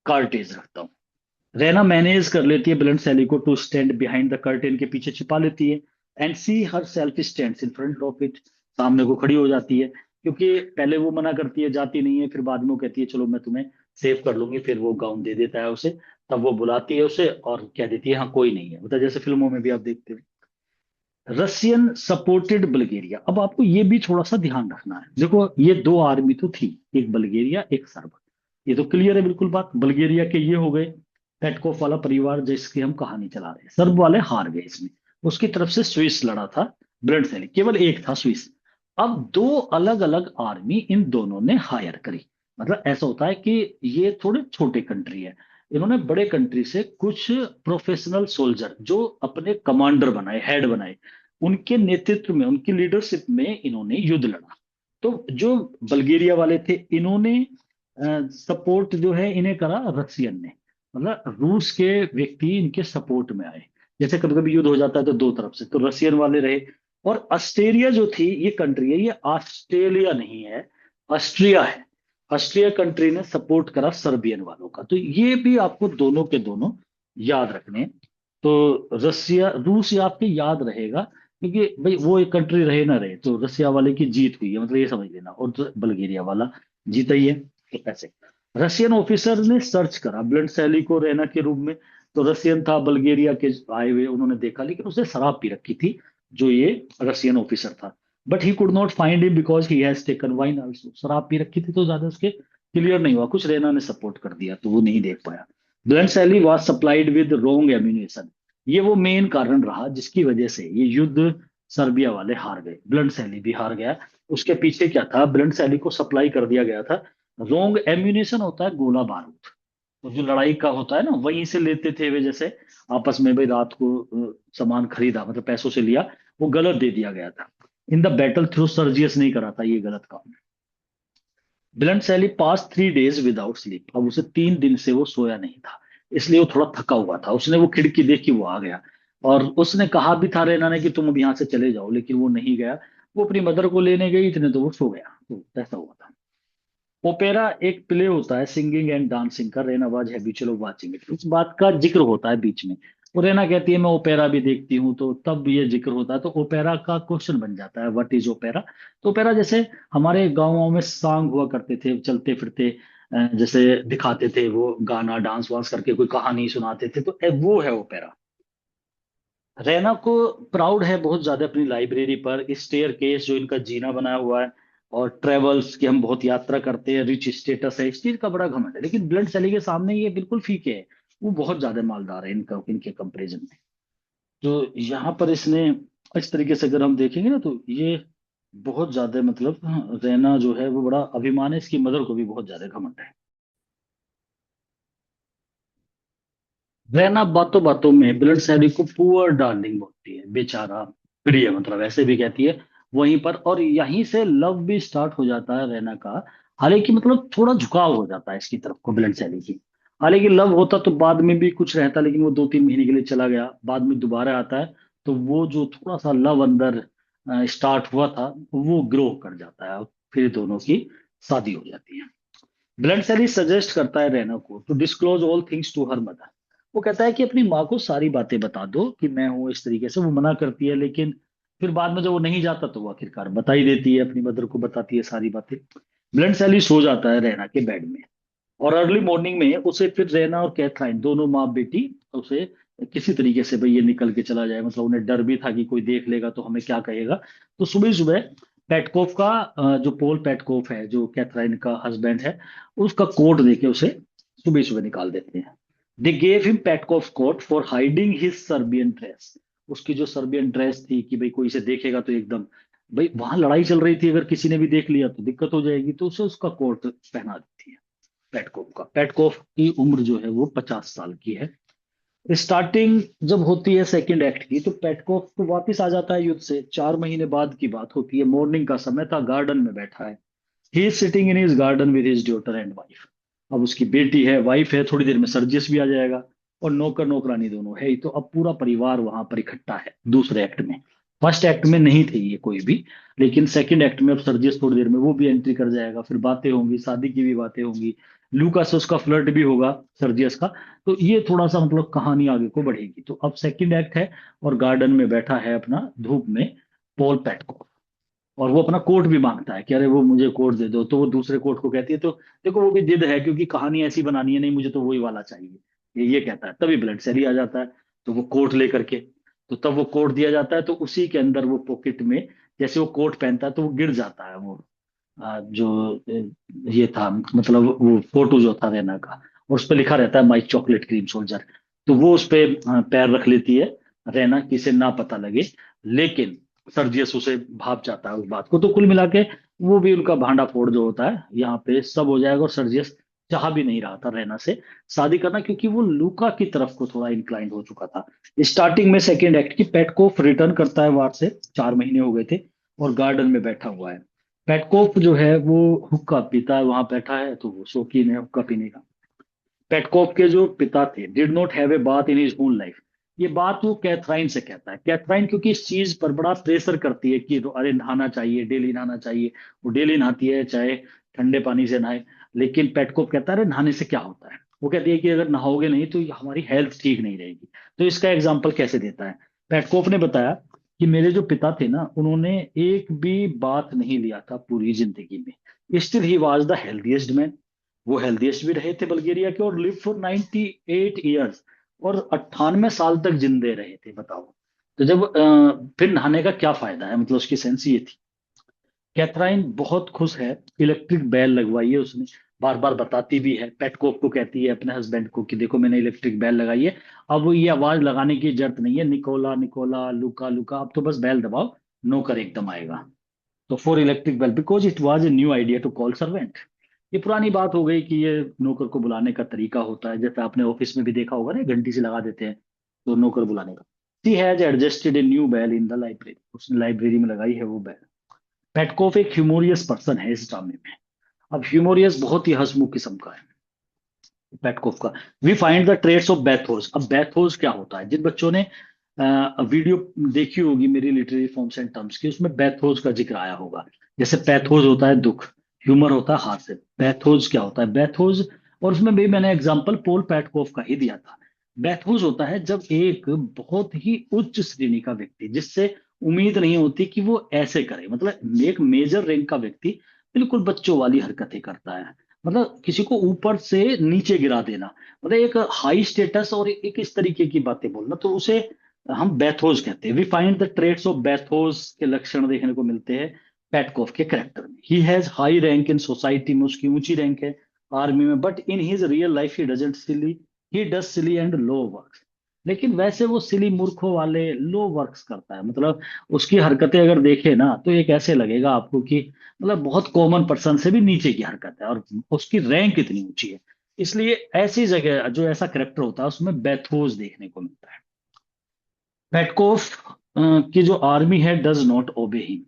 कार्टेज रखता हूँ। रैना मैनेज कर लेती है ब्लंट सैली को to stand behind the curtain, के पीछे छिपा लेती है, and see herself stand in front of it, सामने को खड़ी हो जाती है, क्योंकि पहले वो मना करती है जाती नहीं है, फिर बाद में वो कहती है चलो मैं तुम्हें सेव कर लूंगी, फिर वो गाउन दे देता है उसे, तब वो बुलाती है उसे और कह देती है हाँ कोई नहीं है, मतलब जैसे फिल्मों में भी आप देखते हो। रशियन सपोर्टेड बल्गेरिया, अब आपको ये भी थोड़ा सा ध्यान रखना है, देखो ये दो आर्मी तो थी, एक बल्गेरिया एक सर्ब, ये तो क्लियर है बिल्कुल बात, बल्गेरिया के ये हो गए पेटकोफ वाला परिवार जिसकी हम कहानी चला रहे हैं, सर्ब वाले हार गए इसमें, उसकी तरफ से स्विस लड़ा था, ब्लड सैली केवल एक था स्विस। अब दो अलग अलग आर्मी इन दोनों ने हायर करी, मतलब ऐसा होता है कि ये थोड़े छोटे कंट्री है, इन्होंने बड़े कंट्री से कुछ प्रोफेशनल सोल्जर जो अपने कमांडर बनाए, हेड बनाए, उनके नेतृत्व में उनकी लीडरशिप में इन्होंने युद्ध लड़ा। तो जो बल्गेरिया वाले थे इन्होंने सपोर्ट जो है इन्हें करा रशियन ने, मतलब रूस के व्यक्ति इनके सपोर्ट में आए, जैसे कभी कभी युद्ध हो जाता है तो दो तरफ से, तो रशियन वाले रहे। और ऑस्ट्रेलिया जो थी ये कंट्री है, ये ऑस्ट्रेलिया नहीं है, ऑस्ट्रिया है, ऑस्ट्रिया कंट्री ने सपोर्ट करा सर्बियन वालों का, तो ये भी आपको दोनों के दोनों याद रखने। तो रसिया रूस ये आपके याद रहेगा, क्योंकि भाई वो एक कंट्री रहे ना रहे तो रसिया वाले की जीत हुई है, मतलब ये समझ लेना, और तो बल्गेरिया वाला जीता ही है, तो ऐसे। रशियन ऑफिसर ने सर्च करा ब्लंट सैली को रैना के रूप में, तो रशियन था बल्गेरिया के आए हुए, उन्होंने देखा लेकिन उसने शराब पी रखी थी जो ये रशियन ऑफिसर था, but he could not find him because he has taken wine also, शराब पी रखी थी तो ज्यादा उसके क्लियर नहीं हुआ, कुछ रैना ने सपोर्ट कर दिया तो वो नहीं देख पाया। Bluntschli was supplied with wrong ammunition, ये वो मेन कारण रहा जिसकी वजह से ये युद्ध सर्बिया वाले हार गए, ब्लंट सैली भी हार गया। उसके पीछे क्या था, ब्लंट सैली को सप्लाई कर दिया गया था रोंग एम्यूनिशन, होता है गोला बारूद, तो जो लड़ाई का होता है ना वहीं से लेते थे वे, जैसे आपस में भाई रात को सामान खरीदा मतलब पैसों से लिया, वो गलत दे दिया गया था। In the battle through Sergius नहीं करा था ये गलत काम। ब्लंट सैली पास 3 डेज विदाउट स्लीप, अब उसे 3 दिन से वो सोया नहीं था, इसलिए वो थोड़ा थका हुआ था, उसने वो खिड़की देखी वो आ गया, और उसने कहा भी था रेना ने कि तुम अब यहाँ से चले जाओ, लेकिन वो नहीं गया। वो अपनी मदर को लेने गई, इतने तो वो सो गया, तो ऐसा हुआ था। ओपेरा एक प्ले होता है सिंगिंग एंड डांसिंग का, Raina was habitual of watching it, इस बात का जिक्र होता है बीच में। वो रेना कहती है मैं ओपेरा भी देखती हूँ, तो तब ये जिक्र होता है, तो ओपेरा का क्वेश्चन बन जाता है व्हाट इज ओपेरा। तो ओपेरा जैसे हमारे गाँव में सॉन्ग हुआ करते थे चलते फिरते, जैसे दिखाते थे वो गाना डांस वांस करके कोई कहानी सुनाते थे, तो वो है ओपेरा। रैना को प्राउड है बहुत ज्यादा अपनी लाइब्रेरी पर, स्टेयर केस जो इनका जीना बनाया हुआ है, और ट्रेवल्स की हम बहुत यात्रा करते हैं, रिच स्टेटस है, इस चीज का बड़ा घमंड है। लेकिन ब्लड सैली के सामने ये बिल्कुल फीके है, वो बहुत ज्यादा मालदार है इनका, इनके कंपैरिजन में। तो यहाँ पर इसने इस तरीके से अगर हम देखेंगे ना, तो ये बहुत ज्यादा मतलब, हाँ, रैना जो है वो बड़ा अभिमान है, इसकी मदर को भी बहुत ज्यादा घमंड है। रैना बातों बातों में ब्लड सैली को पुअर डार्लिंग बोलती है, बेचारा प्रिय, मतलब ऐसे भी कहती है वहीं पर। और यहीं से लव भी स्टार्ट हो जाता है रैना का। हालांकि मतलब थोड़ा झुकाव हो जाता है इसकी तरफ को ब्लड सैली की। हालांकि लव होता तो बाद में भी कुछ रहता, लेकिन वो 2-3 महीने के लिए चला गया, बाद में दोबारा आता है। तो वो जो थोड़ा सा लव अंदर स्टार्ट हुआ था, वो ग्रो कर जाता है, और फिर दोनों की शादी हो जाती है। ब्लड सैली सजेस्ट करता है रैना को to disclose all things to her mother. वो कहता है कि अपनी माँ को सारी बातें बता दो कि मैं हूँ, इस तरीके से वो मना करती है, लेकिन फिर बाद में जब वो नहीं जाता तो वो आखिरकार बता ही देती है, अपनी मदर को बताती है सारी बातें। ब्लड सैली सो जाता है रैना के बेड में, और अर्ली मॉर्निंग में उसे फिर रैना और कैथराइन दोनों माँ बेटी उसे किसी तरीके से भाई ये निकल के चला जाए, मतलब उन्हें डर भी था कि कोई देख लेगा तो हमें क्या कहेगा। तो सुबह सुबह पेटकोफ का, जो पोल पेटकोफ है जो कैथराइन का हस्बैंड है, उसका कोट देके उसे सुबह सुबह निकाल देते हैं। They gave him Petkoff coat for hiding his Serbian dress. उसकी जो सर्बियन ड्रेस थी कि भाई कोई इसे देखेगा तो एकदम, भाई वहां लड़ाई चल रही थी, अगर किसी ने भी देख लिया तो दिक्कत हो जाएगी, तो उसे उसका कोट पहना देती है। पेटकोफ का, पेटकोफ की उम्र जो है वो 50 साल की है। स्टार्टिंग जब होती है सेकंड एक्ट की, तो पेटकोफ तो वापस आ जाता है युद्ध से, 4 महीने बाद की बात होती है, मॉर्निंग का समय था, गार्डन में बैठा है। He is sitting in his garden with his daughter and wife. अब उसकी बेटी है, वाइफ है, थोड़ी देर में सर्जियस भी आ जाएगा, और नौकर नौकरानी दोनों है ही, तो अब पूरा परिवार वहां पर इकट्ठा है दूसरे एक्ट में। फर्स्ट एक्ट में नहीं थे ये कोई भी, लेकिन सेकंड एक्ट में अब सर्जियस थोड़ी देर में वो भी एंट्री कर जाएगा, फिर बातें होंगी, शादी की भी बातें होंगी, लूका से उसका फ्लर्ट भी होगा सर्जियस का। तो ये थोड़ा सा मतलब कहानी आगे को बढ़ेगी। तो अब सेकंड एक्ट है, और गार्डन में बैठा है अपना धूप में पॉल पेटको, और वो अपना कोट भी मांगता है कि अरे वो मुझे कोट दे दो, तो वो दूसरे कोट को कहती है, तो देखो वो भी जिद है, क्योंकि कहानी ऐसी बनानी है, नहीं मुझे तो वही वाला चाहिए, ये कहता है। तभी ब्लड सेल ही आ जाता है, तो वो कोट लेकर के, तो तब वो कोट दिया जाता है, तो उसी के अंदर वो पॉकेट में जैसे वो कोट पहनता है तो वो गिर जाता है वो, जो ये था, मतलब वो फोटो जो था रैना का, और उस पर लिखा रहता है माई चॉकलेट क्रीम सोल्जर। तो वो उस पे पैर रख लेती है रैना, किसे ना पता लगे, लेकिन सर्जियस उसे भाप जाता है उस बात को। तो कुल मिला के वो भी उनका भांडा फोड़ जो होता है यहाँ पे सब हो जाएगा, और सर्जियस चाह भी नहीं रहा था रैना से शादी करना, क्योंकि वो लूका की तरफ को थोड़ा इंक्लाइंड हो चुका था। स्टार्टिंग में सेकेंड एक्ट की, पेटकोफ रिटर्न करता है वार से, 4 महीने हो गए थे, और गार्डन में बैठा हुआ है। पेटकोफ जो है वो हुक्का पीता है, वहां बैठा है, तो वो शौकीन है हुक्का पीने का। पेटकोफ के जो पिता थे did not have a bath in his own life. ये बात वो कैथराइन से कहता है। कैथराइन क्योंकि इस चीज पर बड़ा प्रेशर करती है कि अरे नहाना चाहिए, डेली नहाना चाहिए। वो डेली नहाती है, चाहे ठंडे पानी से नहाए, लेकिन पेटकोफ कहता है अरे नहाने से क्या होता है। वो कहती है कि अगर नहाओगे नहीं तो ये हमारी हेल्थ ठीक नहीं रहेगी। तो इसका एग्जाम्पल कैसे देता है, पेटकोफ ने बताया कि मेरे जो पिता थे ना, उन्होंने एक भी बात नहीं लिया था पूरी जिंदगी में, still he was the healthiest man. वो हेल्दीएस्ट भी रहे थे बल्गेरिया के, और लिव फॉर 98 ईयर्स, और 98 साल तक जिंदे रहे थे, बताओ। तो जब फिर नहाने का क्या फायदा है, मतलब उसकी सेंस ये थी। कैथराइन बहुत खुश है, इलेक्ट्रिक बैल लगवाई है उसने, बार बार बताती भी है, पेटकोफ को कहती है अपने हस्बैंड को कि देखो मैंने इलेक्ट्रिक बैल लगाई है। अब वो ये आवाज लगाने की जरूरत नहीं है, निकोला निकोला लुका लुका, अब तो बस बैल दबाओ, नौकर एकदम आएगा। तो for electric bell because it was a new idea to call servant. ये पुरानी बात हो गई कि ये नौकर को बुलाने का तरीका होता है, जैसे आपने ऑफिस में भी देखा होगा ना, घंटी से लगा देते हैं तो नौकर बुलाने का। She has adjusted a new bell in the library, उसने लाइब्रेरी में लगाई है वो बेल। पेटकोफ एक ह्यूमोरियस पर्सन है इस ड्रामे में। अब ह्यूमोरियस बहुत ही हंसमुख किस्म का है पेटकोफ का। We find the traits of bathos. अब बैथोस क्या होता है, जिन बच्चों ने वीडियो देखी होगी मेरी लिटरेरी फॉर्म्स एंड टर्म्स की, उसमें बैथोज का जिक्र आया होगा। जैसे पैथोज होता है दुख, ह्यूमर होता है हास्य, बैथोज क्या होता है, बैथोज। और उसमें भी मैंने एग्जांपल पोल पैटकोफ का ही दिया था। बैथोज होता है जब एक बहुत ही उच्च श्रेणी का व्यक्ति, जिससे उम्मीद नहीं होती कि वो ऐसे करे, मतलब एक मेजर रैंक का व्यक्ति बिल्कुल बच्चों वाली हरकतें करता है, मतलब किसी को ऊपर से नीचे गिरा देना, मतलब एक हाई स्टेटस और एक इस तरीके की बातें बोलना, तो उसे हम बैथोस कहते हैं। We find the traits of bathos के लक्षण देखने को मिलते हैं पेटकोफ के कैरेक्टर में। He has high rank in society में, उसकी ऊंची रैंक है आर्मी में, but in his real life he doesn't silly, he does silly and low works. लेकिन वैसे वो सिली मूर्खों वाले लो वर्क्स करता है, मतलब उसकी हरकतें अगर देखे ना तो एक ऐसे लगेगा आपको कि मतलब बहुत कॉमन पर्सन से भी नीचे की हरकत है, और उसकी रैंक इतनी ऊंची है। इसलिए ऐसी जगह जो ऐसा करेक्टर होता है उसमें बैथोस देखने को मिलता है। पेटकोफ की जो आर्मी है डज नॉट ओबे हिम,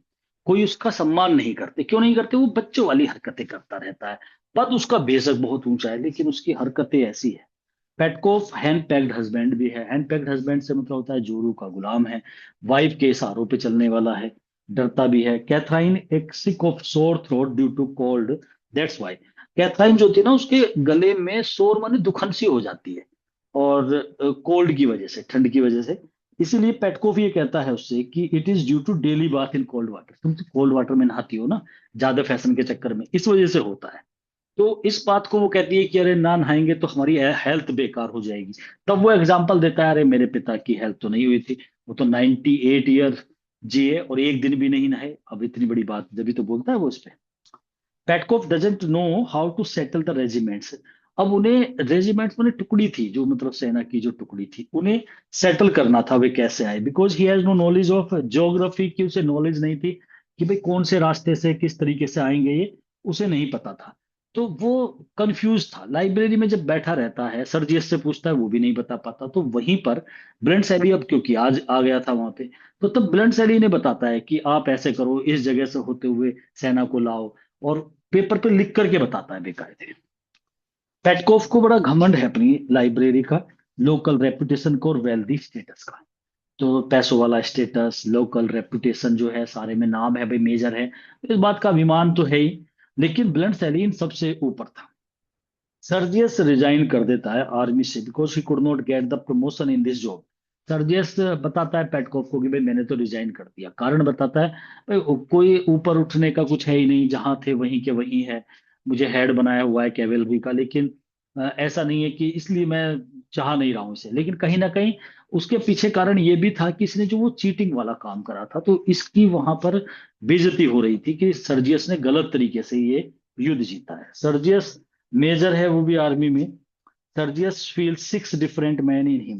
कोई उसका सम्मान नहीं करते। क्यों नहीं करते? वो बच्चों वाली हरकतें करता रहता है। पद उसका बेशक बहुत ऊंचा है लेकिन उसकी हरकतें ऐसी है। पेटकोफ हैंड पैक्ड हस्बैंड भी है। हैंड पैक्ड हस्बैंड से मतलब होता है जोरू का गुलाम है, वाइफ के इशारों पे चलने वाला है, डरता भी है। कैथराइन एक sick of sore throat due to cold, that's why. Catherine जो थी ना, उसके गले में सोर माने दुखन सी हो जाती है, और कोल्ड की वजह से, ठंड की वजह से। इसीलिए पेटकोफ ये कहता है उससे कि it is due to daily bath in cold water, तुम तो कोल्ड वाटर में नहाती हो ना ज्यादा फैशन के चक्कर में, इस वजह से होता है। तो इस बात को वो कहती है कि अरे ना नहाएंगे तो हमारी हेल्थ बेकार हो जाएगी। तब वो एग्जाम्पल देता है, अरे मेरे पिता की हेल्थ तो नहीं हुई थी, वो तो 98 ईयर जिए और एक दिन भी नहीं नहाए, अब इतनी बड़ी बात जब तो बोलता है वो इस पे। Petkoff doesn't know how to settle the regiments. अब उन्हें रेजिमेंट्स में टुकड़ी थी जो, मतलब सेना की जो टुकड़ी थी, उन्हें सेटल करना था वे कैसे आए, because he has no knowledge of geography, की उसे नॉलेज नहीं थी कि भाई कौन से रास्ते से किस तरीके से आएंगे ये, उसे नहीं पता था। तो वो कंफ्यूज था। लाइब्रेरी में जब बैठा रहता है, सर्जियस से पूछता है, वो भी नहीं बता पाता। तो वहीं पर ब्लंट सैली, अब क्योंकि आज आ गया था वहां पे, तो तब ब्लंट सैली ने बताता है कि आप ऐसे करो, इस जगह से होते हुए सेना को लाओ, और पेपर पे लिख करके बताता है बेकायदे। पेटकोफ को बड़ा घमंड है अपनी लाइब्रेरी का, लोकल रेपुटेशन को और वेल्दी स्टेटस का। तो पैसों वाला स्टेटस, लोकल रेपुटेशन जो है, सारे में नाम है भाई, मेजर है, तो इस बात का अभिमान तो है ही। लेकिन ब्लंट सैलीन सबसे ऊपर था। सर्जियस रिजाइन कर देता है आर्मी से because he could not get the promotion in this job. Sergius बताता है पेटकोफ को कि भाई मैंने तो रिजाइन कर दिया, कारण बताता है भाई कोई ऊपर उठने का कुछ है ही नहीं, जहां थे वहीं के वहीं है, मुझे हेड बनाया हुआ है कैवेलरी का, लेकिन ऐसा नहीं है कि इसलिए मैं चाह नहीं रहा हूं इसे। लेकिन कहीं ना कहीं उसके पीछे कारण ये भी था कि इसने जो वो चीटिंग वाला काम करा था, तो इसकी वहां पर बेइज्जती हो रही थी कि सर्जियस ने गलत तरीके से ये युद्ध जीता है। सर्जियस मेजर है वो भी आर्मी में। Sergius feel 6 different man in him.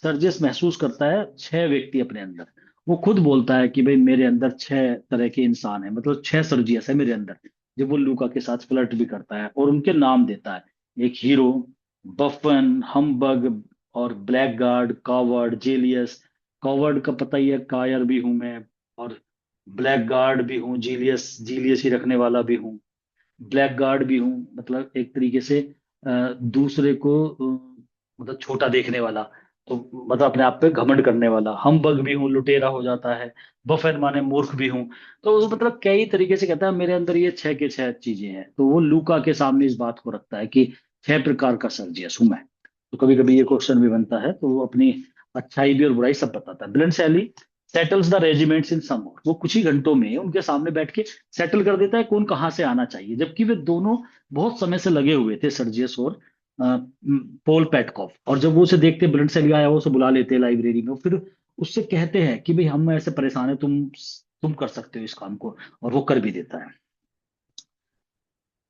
Sergius महसूस करता है 6 व्यक्ति अपने अंदर। वो खुद बोलता है कि भाई मेरे अंदर 6 तरह के इंसान हैं, मतलब 6 सर्जियस है मेरे अंदर। जब वो लूका के साथ फ्लर्ट भी करता है और उनके नाम देता है, एक हीरो, बफन, हम्बग, और black guard, coward, jealous. Coward का पता ही है, कायर भी हूं मैं, और ब्लैक गार्ड भी हूँ, जीलियस जीलियस ही रखने वाला भी हूँ, ब्लैक गार्ड भी हूँ, मतलब एक तरीके से दूसरे को मतलब छोटा देखने वाला, तो मतलब अपने आप पे घमंड करने वाला। हम बग भी हूँ, लुटेरा हो जाता है। बफेन माने मूर्ख भी हूँ। तो वो मतलब कई तरीके से कहता है मेरे अंदर ये 6 के 6 चीजें हैं। तो वो लूका के सामने इस बात को रखता है कि 6 प्रकार का सर्जियस हूं मैं। तो कभी कभी ये क्वेश्चन भी बनता है, तो वो अपनी अच्छाई भी और बुराई सब बताता है। Bluntschli settles the regiments in some, वो कुछ ही घंटों में उनके सामने बैठ के सेटल कर देता है कौन कहाँ से आना चाहिए, जबकि वे दोनों बहुत समय से लगे हुए थे, सर्जियस और पोल पेटकॉफ। और जब वो उसे देखते, ब्लड सेल आया, वो उसे बुला लेते हैं लाइब्रेरी में, फिर उससे कहते हैं कि भाई हम ऐसे परेशान है, तुम कर सकते हो इस काम को, और वो कर भी देता है।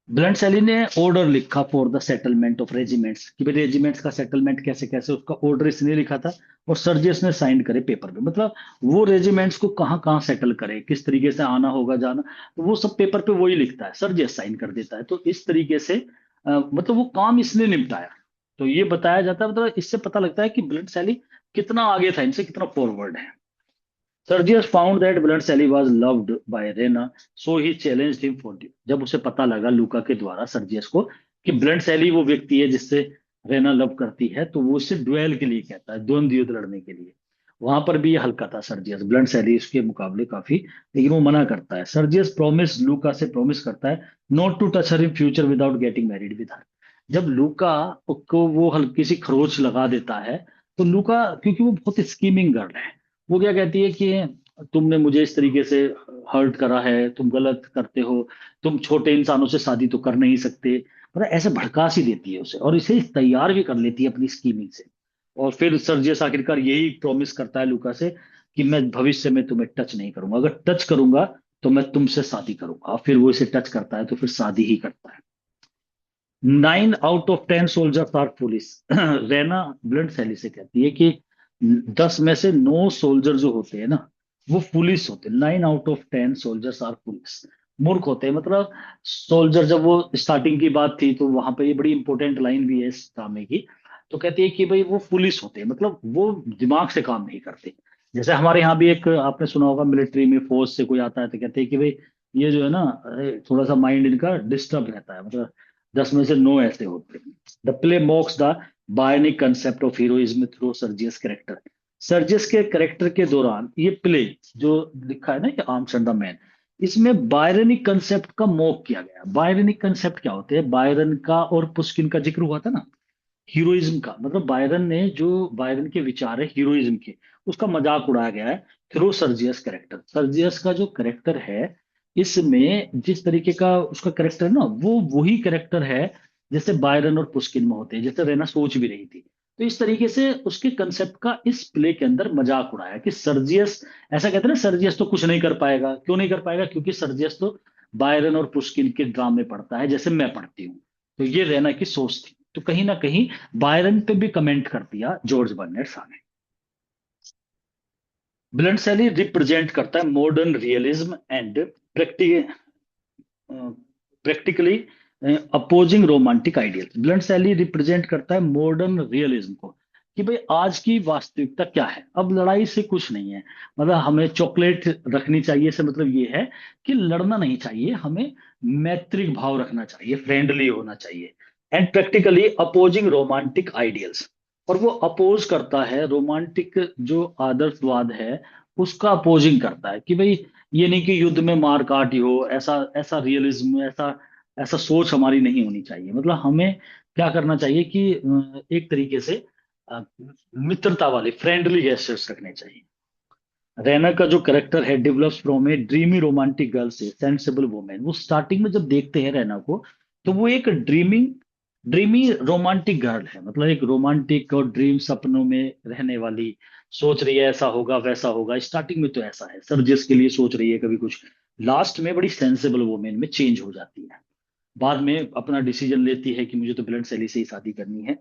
ब्लंट सैली ने ऑर्डर लिखा for the settlement of regiments, कि भाई रेजिमेंट्स का सेटलमेंट कैसे कैसे, उसका ऑर्डर इसने लिखा था, और सर्जियस ने साइन करे पेपर पे। मतलब वो रेजिमेंट्स को कहाँ कहाँ सेटल करे, किस तरीके से आना होगा जाना, तो वो सब पेपर पे वही लिखता है, सर्जियस साइन कर देता है। तो इस तरीके से मतलब वो काम इसने निपटाया। तो ये बताया जाता है, मतलब इससे पता लगता है कि ब्लंट सैली कितना आगे था इनसे, कितना फॉरवर्ड है। Sergius found that Bletchley was loved by Rena, so he challenged him for duel. जब उसे पता लगा लूका के द्वारा सर्जियस को कि ब्लंटशैली वो व्यक्ति है जिससे रेना लव करती है, तो वो उससे ड्वेल के लिए कहता है, द्वंद्व युद्ध लड़ने के लिए। वहां पर भी ये हल्का था सर्जियस, ब्लंट सैली उसके मुकाबले काफी, लेकिन वो मना करता है। सर्जियस प्रॉमिस लूका से प्रॉमिस करता है not to touch her in future without getting married with her. जब लूका को वो हल्की सी खरोच लगा देता है, तो लूका, क्योंकि वो बहुत स्कीमिंग गर्ल है, वो क्या कहती है कि तुमने मुझे इस तरीके से हर्ट करा है, तुम गलत करते हो, तुम छोटे इंसानों से शादी तो कर नहीं सकते, मतलब ऐसे भड़का सी देती है उसे, और इसे तैयार भी कर लेती है अपनी स्कीमिंग से। और फिर सर्जियस आखिरकार यही प्रॉमिस करता है लूका से कि मैं भविष्य में तुम्हें टच नहीं करूंगा, अगर टच करूंगा तो मैं तुमसे शादी करूंगा। फिर वो इसे टच करता है तो फिर शादी ही करता है। 9 out of 10 soldiers are police. Raina Bluntschli से कहती है कि 10 में से 9 सोल्जर जो होते हैं ना, वो पुलिस होते हैं। 9 out of 10 soldiers are police, मूर्ख होते हैं। मतलब सोल्जर, जब वो स्टार्टिंग की बात थी तो वहां पे ये बड़ी इंपॉर्टेंट लाइन भी है इस ड्रामे की। तो कहती है कि भाई वो पुलिस होते हैं, मतलब वो दिमाग से काम नहीं करते। जैसे हमारे यहाँ भी एक आपने सुना होगा, मिलिट्री में फोर्स से कोई आता है तो कहते हैं कि भाई ये जो है ना, थोड़ा सा माइंड इनका डिस्टर्ब रहता है, मतलब 10 में से 9 ऐसे होते हैं। The play मॉक्स the bionic concept of heroism through Sergius character. Sergius के कैरेक्टर के दौरान ये प्ले जो लिखा है ना कि आर्म्स एंड द मैन, इसमें बायरनिक कंसेप्ट का मॉक किया गया। बायरनिक कंसेप्ट क्या होते हैं? बायरन का और पुस्किन का जिक्र हुआ था ना, हीरोइज्म का, मतलब बायरन ने जो बायरन के विचार है हीरोइज्म के, उसका मजाक उड़ाया गया है थ्रू सर्जियस कैरेक्टर। सर्जियस का जो कैरेक्टर है इसमें, जिस तरीके का उसका कैरेक्टर है ना, वो वही कैरेक्टर है जैसे बायरन और पुस्किन में होते हैं, जैसे रेना सोच भी रही थी। तो इस तरीके से उसके कंसेप्ट का इस प्ले के अंदर मजाक उड़ाया कि सर्जियस, ऐसा कहते हैं ना, सर्जियस तो कुछ नहीं कर पाएगा। क्यों नहीं कर पाएगा? क्योंकि सर्जियस तो बायरन और पुस्किन के ड्रामे पढ़ता है जैसे मैं पढ़ती हूँ। तो ये रेना की सोच थी। तो कहीं ना कहीं बायरन पे भी कमेंट कर दिया जॉर्ज बर्नेट शॉ ने। ब्लंट सैली रिप्रेजेंट करता है modern realism and practically opposing romantic ideal. Bluntschli represent करता है मॉडर्न रियलिज्म को, कि भाई आज की वास्तविकता क्या है, अब लड़ाई से कुछ नहीं है। मतलब हमें चॉकलेट रखनी चाहिए से मतलब ये है कि लड़ना नहीं चाहिए, हमें मैत्रिक भाव रखना चाहिए, फ्रेंडली होना चाहिए। And practically opposing romantic ideals, और वो अपोज करता है रोमांटिक जो आदर्शवाद है, उसका अपोजिंग करता है कि भाई ये नहीं कि युद्ध में मार काट ही हो, ऐसा ऐसा रियलिज्म, ऐसा ऐसा सोच हमारी नहीं होनी चाहिए। मतलब हमें क्या करना चाहिए कि एक तरीके से अ, मित्रता वाले फ्रेंडली गेस्टर्स रखने चाहिए। रैना का जो करेक्टर है develops from A dreamy romantic girl से सेंसिबल वुमेन। वो स्टार्टिंग में जब देखते हैं रैना को, तो वो एक ड्रीमी रोमांटिक गर्ल है, मतलब एक रोमांटिक और ड्रीम सपनों में रहने वाली, सोच रही है ऐसा होगा वैसा होगा। स्टार्टिंग में तो ऐसा है, सर्जियस के लिए सोच रही है कभी कुछ, लास्ट में बड़ी सेंसिबल वुमेन में चेंज हो जाती है। बाद में अपना डिसीजन लेती है कि मुझे तो ब्लड सैली से ही शादी करनी है।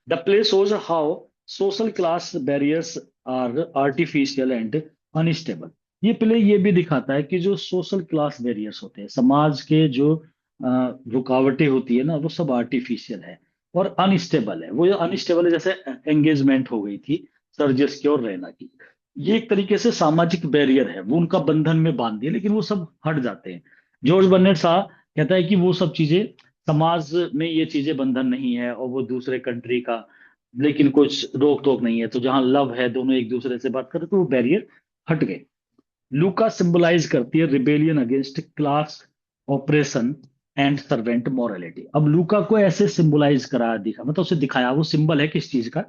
The play shows how social class barriers are artificial and unstable. ये प्ले ये भी दिखाता है कि जो सोशल क्लास बैरियर्स होते हैं, समाज के जो रुकावटें होती है ना, वो सब आर्टिफिशियल है और अनस्टेबल है। वो जो अनस्टेबल है, जैसे एंगेजमेंट हो गई थी सर्जियस की और रैना की, ये एक तरीके से सामाजिक बैरियर है, वो उनका बंधन में बांध दिया, लेकिन वो सब हट जाते हैं। जॉर्ज बर्नेट शाह कहता है कि वो सब चीजें, समाज में ये चीजें बंधन नहीं है, और वो दूसरे कंट्री का, लेकिन कुछ रोक टोक नहीं है, तो जहां लव है, दोनों एक दूसरे से बात करें, तो वो बैरियर हट गए। लूका सिंबलाइज करती है rebellion against class operation and servant morality. अब लूका को ऐसे सिंबलाइज करा दिखा, मतलब उसे दिखाया, वो सिंबल है किस चीज का?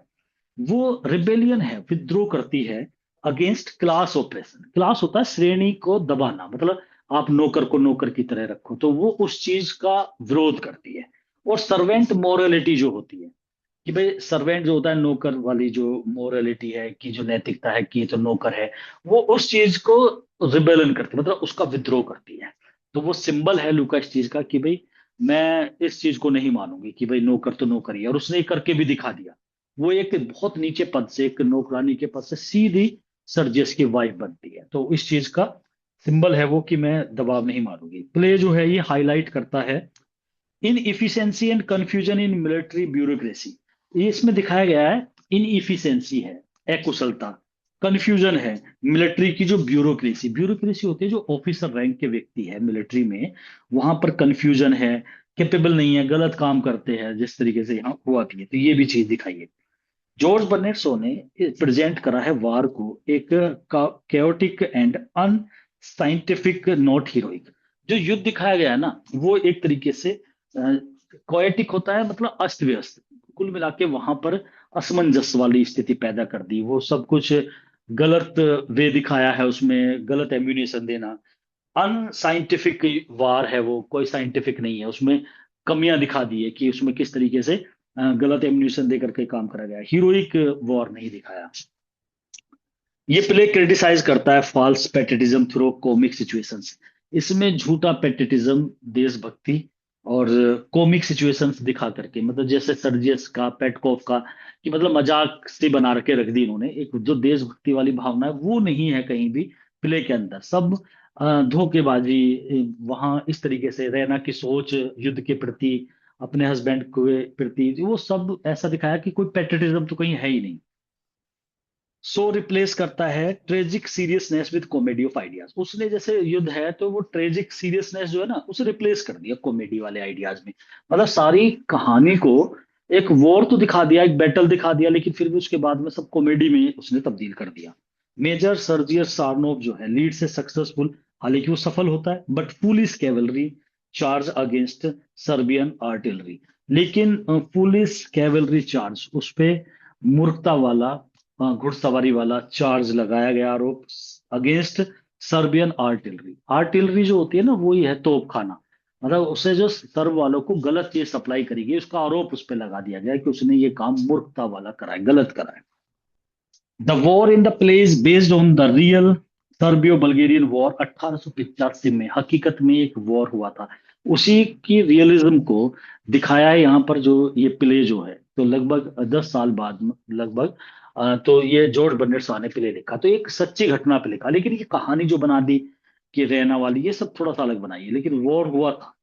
वो रिबेलियन है, विद्रोह करती है अगेंस्ट क्लास ऑपरेशन। क्लास होता है श्रेणी को दबाना, मतलब आप नौकर को नौकर की तरह रखो, तो वो उस चीज का विरोध करती है। और सर्वेंट मोरालिटी जो होती है, कि भाई सर्वेंट जो होता है, नौकर वाली जो मोरालिटी है, कि जो नैतिकता है कि ये तो नौकर है, वो उस चीज को रिबेलन करती है, मतलब उसका विद्रोह करती है। तो वो सिंबल है लूका इस चीज का कि भाई मैं इस चीज को नहीं मानूंगी कि भाई नौकर तो नौकर ही है, और उसने ये करके भी दिखा दिया। वो एक बहुत नीचे पद से, एक नौकरानी के पद से सीधी सर्जियस की वाइफ बनती है। तो इस चीज का सिंबल है वो कि मैं दबाव नहीं मारूंगी। प्ले जो है ये हाईलाइट करता है inefficiency and confusion in military bureaucracy. ये इसमें दिखाया गया है, इन इफिशियंसी है, अकुशलता, कंफ्यूजन है, मिलिट्री की जो ब्यूरोक्रेसी, ब्यूरोक्रेसी होती है जो ऑफिसर रैंक के व्यक्ति है मिलिट्री में, वहां पर कंफ्यूजन है, कैपेबल नहीं है, गलत काम करते हैं जिस तरीके से यहाँ हुआ थी, तो ये भी चीज दिखाई है। जॉर्ज बर्नेट शो ने प्रेजेंट करा है वार को एक chaotic and unscientific not heroic. जो युद्ध दिखाया गया है ना, वो एक तरीके से कोएटिक होता है, मतलब अस्त व्यस्त। कुल मिला के वहां पर असमंजस वाली स्थिति पैदा कर दी, वो सब कुछ गलत वे दिखाया है उसमें, गलत एम्यूनेशन देना। अनसाइंटिफिक वार है वो, कोई साइंटिफिक नहीं है उसमें। कमियां दिखा दी है कि उसमें किस तरीके से गलत एम्यूनेशन दे करके काम करा गया है, हीरोइक वॉर नहीं दिखाया। ये प्ले क्रिटिसाइज करता है false patriotism through comic situations. इसमें झूठा पैट्रियटिज्म, देशभक्ति और कॉमिक सिचुएशंस दिखा करके, मतलब जैसे सर्जियस का, पेटकोफ का, कि मतलब मजाक से बना के रख दी इन्होंने। एक जो देशभक्ति वाली भावना है वो नहीं है कहीं भी प्ले के अंदर। सब धोखेबाजी। वहां इस तरीके से रहना की सोच युद्ध के प्रति, अपने हस्बैंड के प्रति, वो सब ऐसा दिखाया कि कोई पैट्रियटिज्म तो कहीं है ही नहीं। सो रिप्लेस करता है tragic seriousness with comedy of ideas. उसने जैसे युद्ध है तो वो ट्रेजिक सीरियसनेस जो है ना, उसे रिप्लेस कर दिया कॉमेडी वाले आइडियाज में। मतलब सारी कहानी को, एक वॉर तो दिखा दिया, एक बैटल दिखा दिया, लेकिन फिर भी उसके बाद में सब कॉमेडी में उसने तब्दील कर दिया। मेजर सर्जियस सारनोव जो है लीड से सक्सेसफुल, हालांकि वो सफल होता है, but police cavalry charge against Serbian artillery. लेकिन पुलिस कैवलरी चार्ज, उस पे मूर्खता वाला, घुड़सवारी वाला चार्ज लगाया गया, आरोप अगेंस्ट सर्बियन आर्टिलरी। आर्टिलरी जो होती है ना, वो ही है तोप खाना। मतलब उसे जो सर्ब वालों को गलत चीज सप्लाई करी गई, उसका आरोप उस पर लगा दिया गया कि उसने ये काम मूर्खता वाला करा है, गलत करा है। The war in the place based on the real Serbo Bulgarian war 1885 में हकीकत में एक वॉर हुआ था। उसी की रियलिज्म को दिखाया है यहाँ पर। जो ये प्ले जो है, तो लगभग 10 साल बाद लगभग तो ये जॉर्ज बर्नेट शॉ ने प्ले लिखा, तो एक सच्ची घटना पे लिखा। लेकिन ये कहानी जो बना दी कि रैना वाली, ये सब थोड़ा सा अलग बनाई है, लेकिन वॉर हुआ था।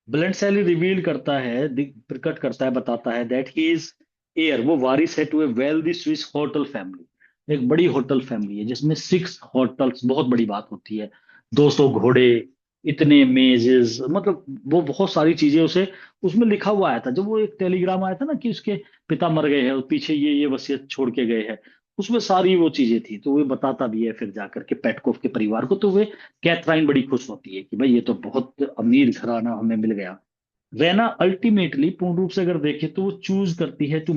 ब्लेंड सैली रिवील करता है, प्रकट करता है, बताता है दैट ही इज एयर, वो वारिस है to a wealthy Swiss hotel family. एक बड़ी होटल फैमिली है जिसमें 6 होटल्स, बहुत बड़ी बात होती है। 200 घोड़े, इतने मेजेस, मतलब वो बहुत सारी चीजें उसे उसमें लिखा हुआ आया था। जब वो एक टेलीग्राम आया था ना कि उसके पिता मर गए हैं और पीछे ये वसीयत छोड़ के गए हैं, उसमें सारी वो चीजें थी। तो वो बताता भी है फिर जाकर के पेटकोफ के परिवार को। तो वे कैथराइन बड़ी खुश होती है कि भाई ये तो बहुत अमीर घराना हमें मिल गया। रेना अल्टीमेटली, पूर्ण रूप से अगर देखें तो वो चूज करती है to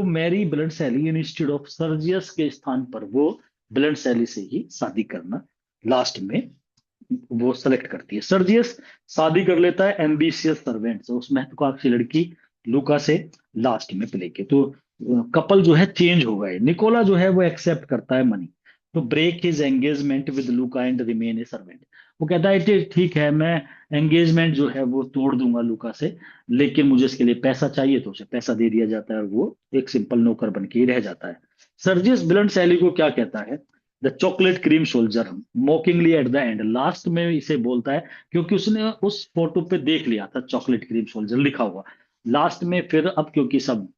marry Bluntschli instead of Sergius. के स्थान पर वो ब्लड सैली से ही शादी करना लास्ट में वो सेलेक्ट करती है। सर्जियस शादी कर लेता है एम्बिशियस सर्वेंट से, उस महत्वाकांक्षी लड़की लूका से, लास्ट में प्ले के। तो कपल जो है चेंज हो गए। निकोला जो है वो एक्सेप्ट करता है मनी तो break his engagement with Luka and remain A servant. वो कहता है ठीक है, मैं एंगेजमेंट जो है वो तोड़ दूंगा लूका से, लेकिन मुझे इसके लिए पैसा चाहिए। तो उसे पैसा दे दिया जाता है और वो एक सिंपल नौकर बन के ही रह जाता है। सर्जियस ब्लंट सैली को क्या कहता है, the chocolate cream soldier, mockingly at the end, last में इसे बोलता है, क्योंकि उसने उस फोटो पे देख लिया था चॉकलेट क्रीम सोल्जर लिखा हुआ लास्ट में। फिर अब क्योंकि सब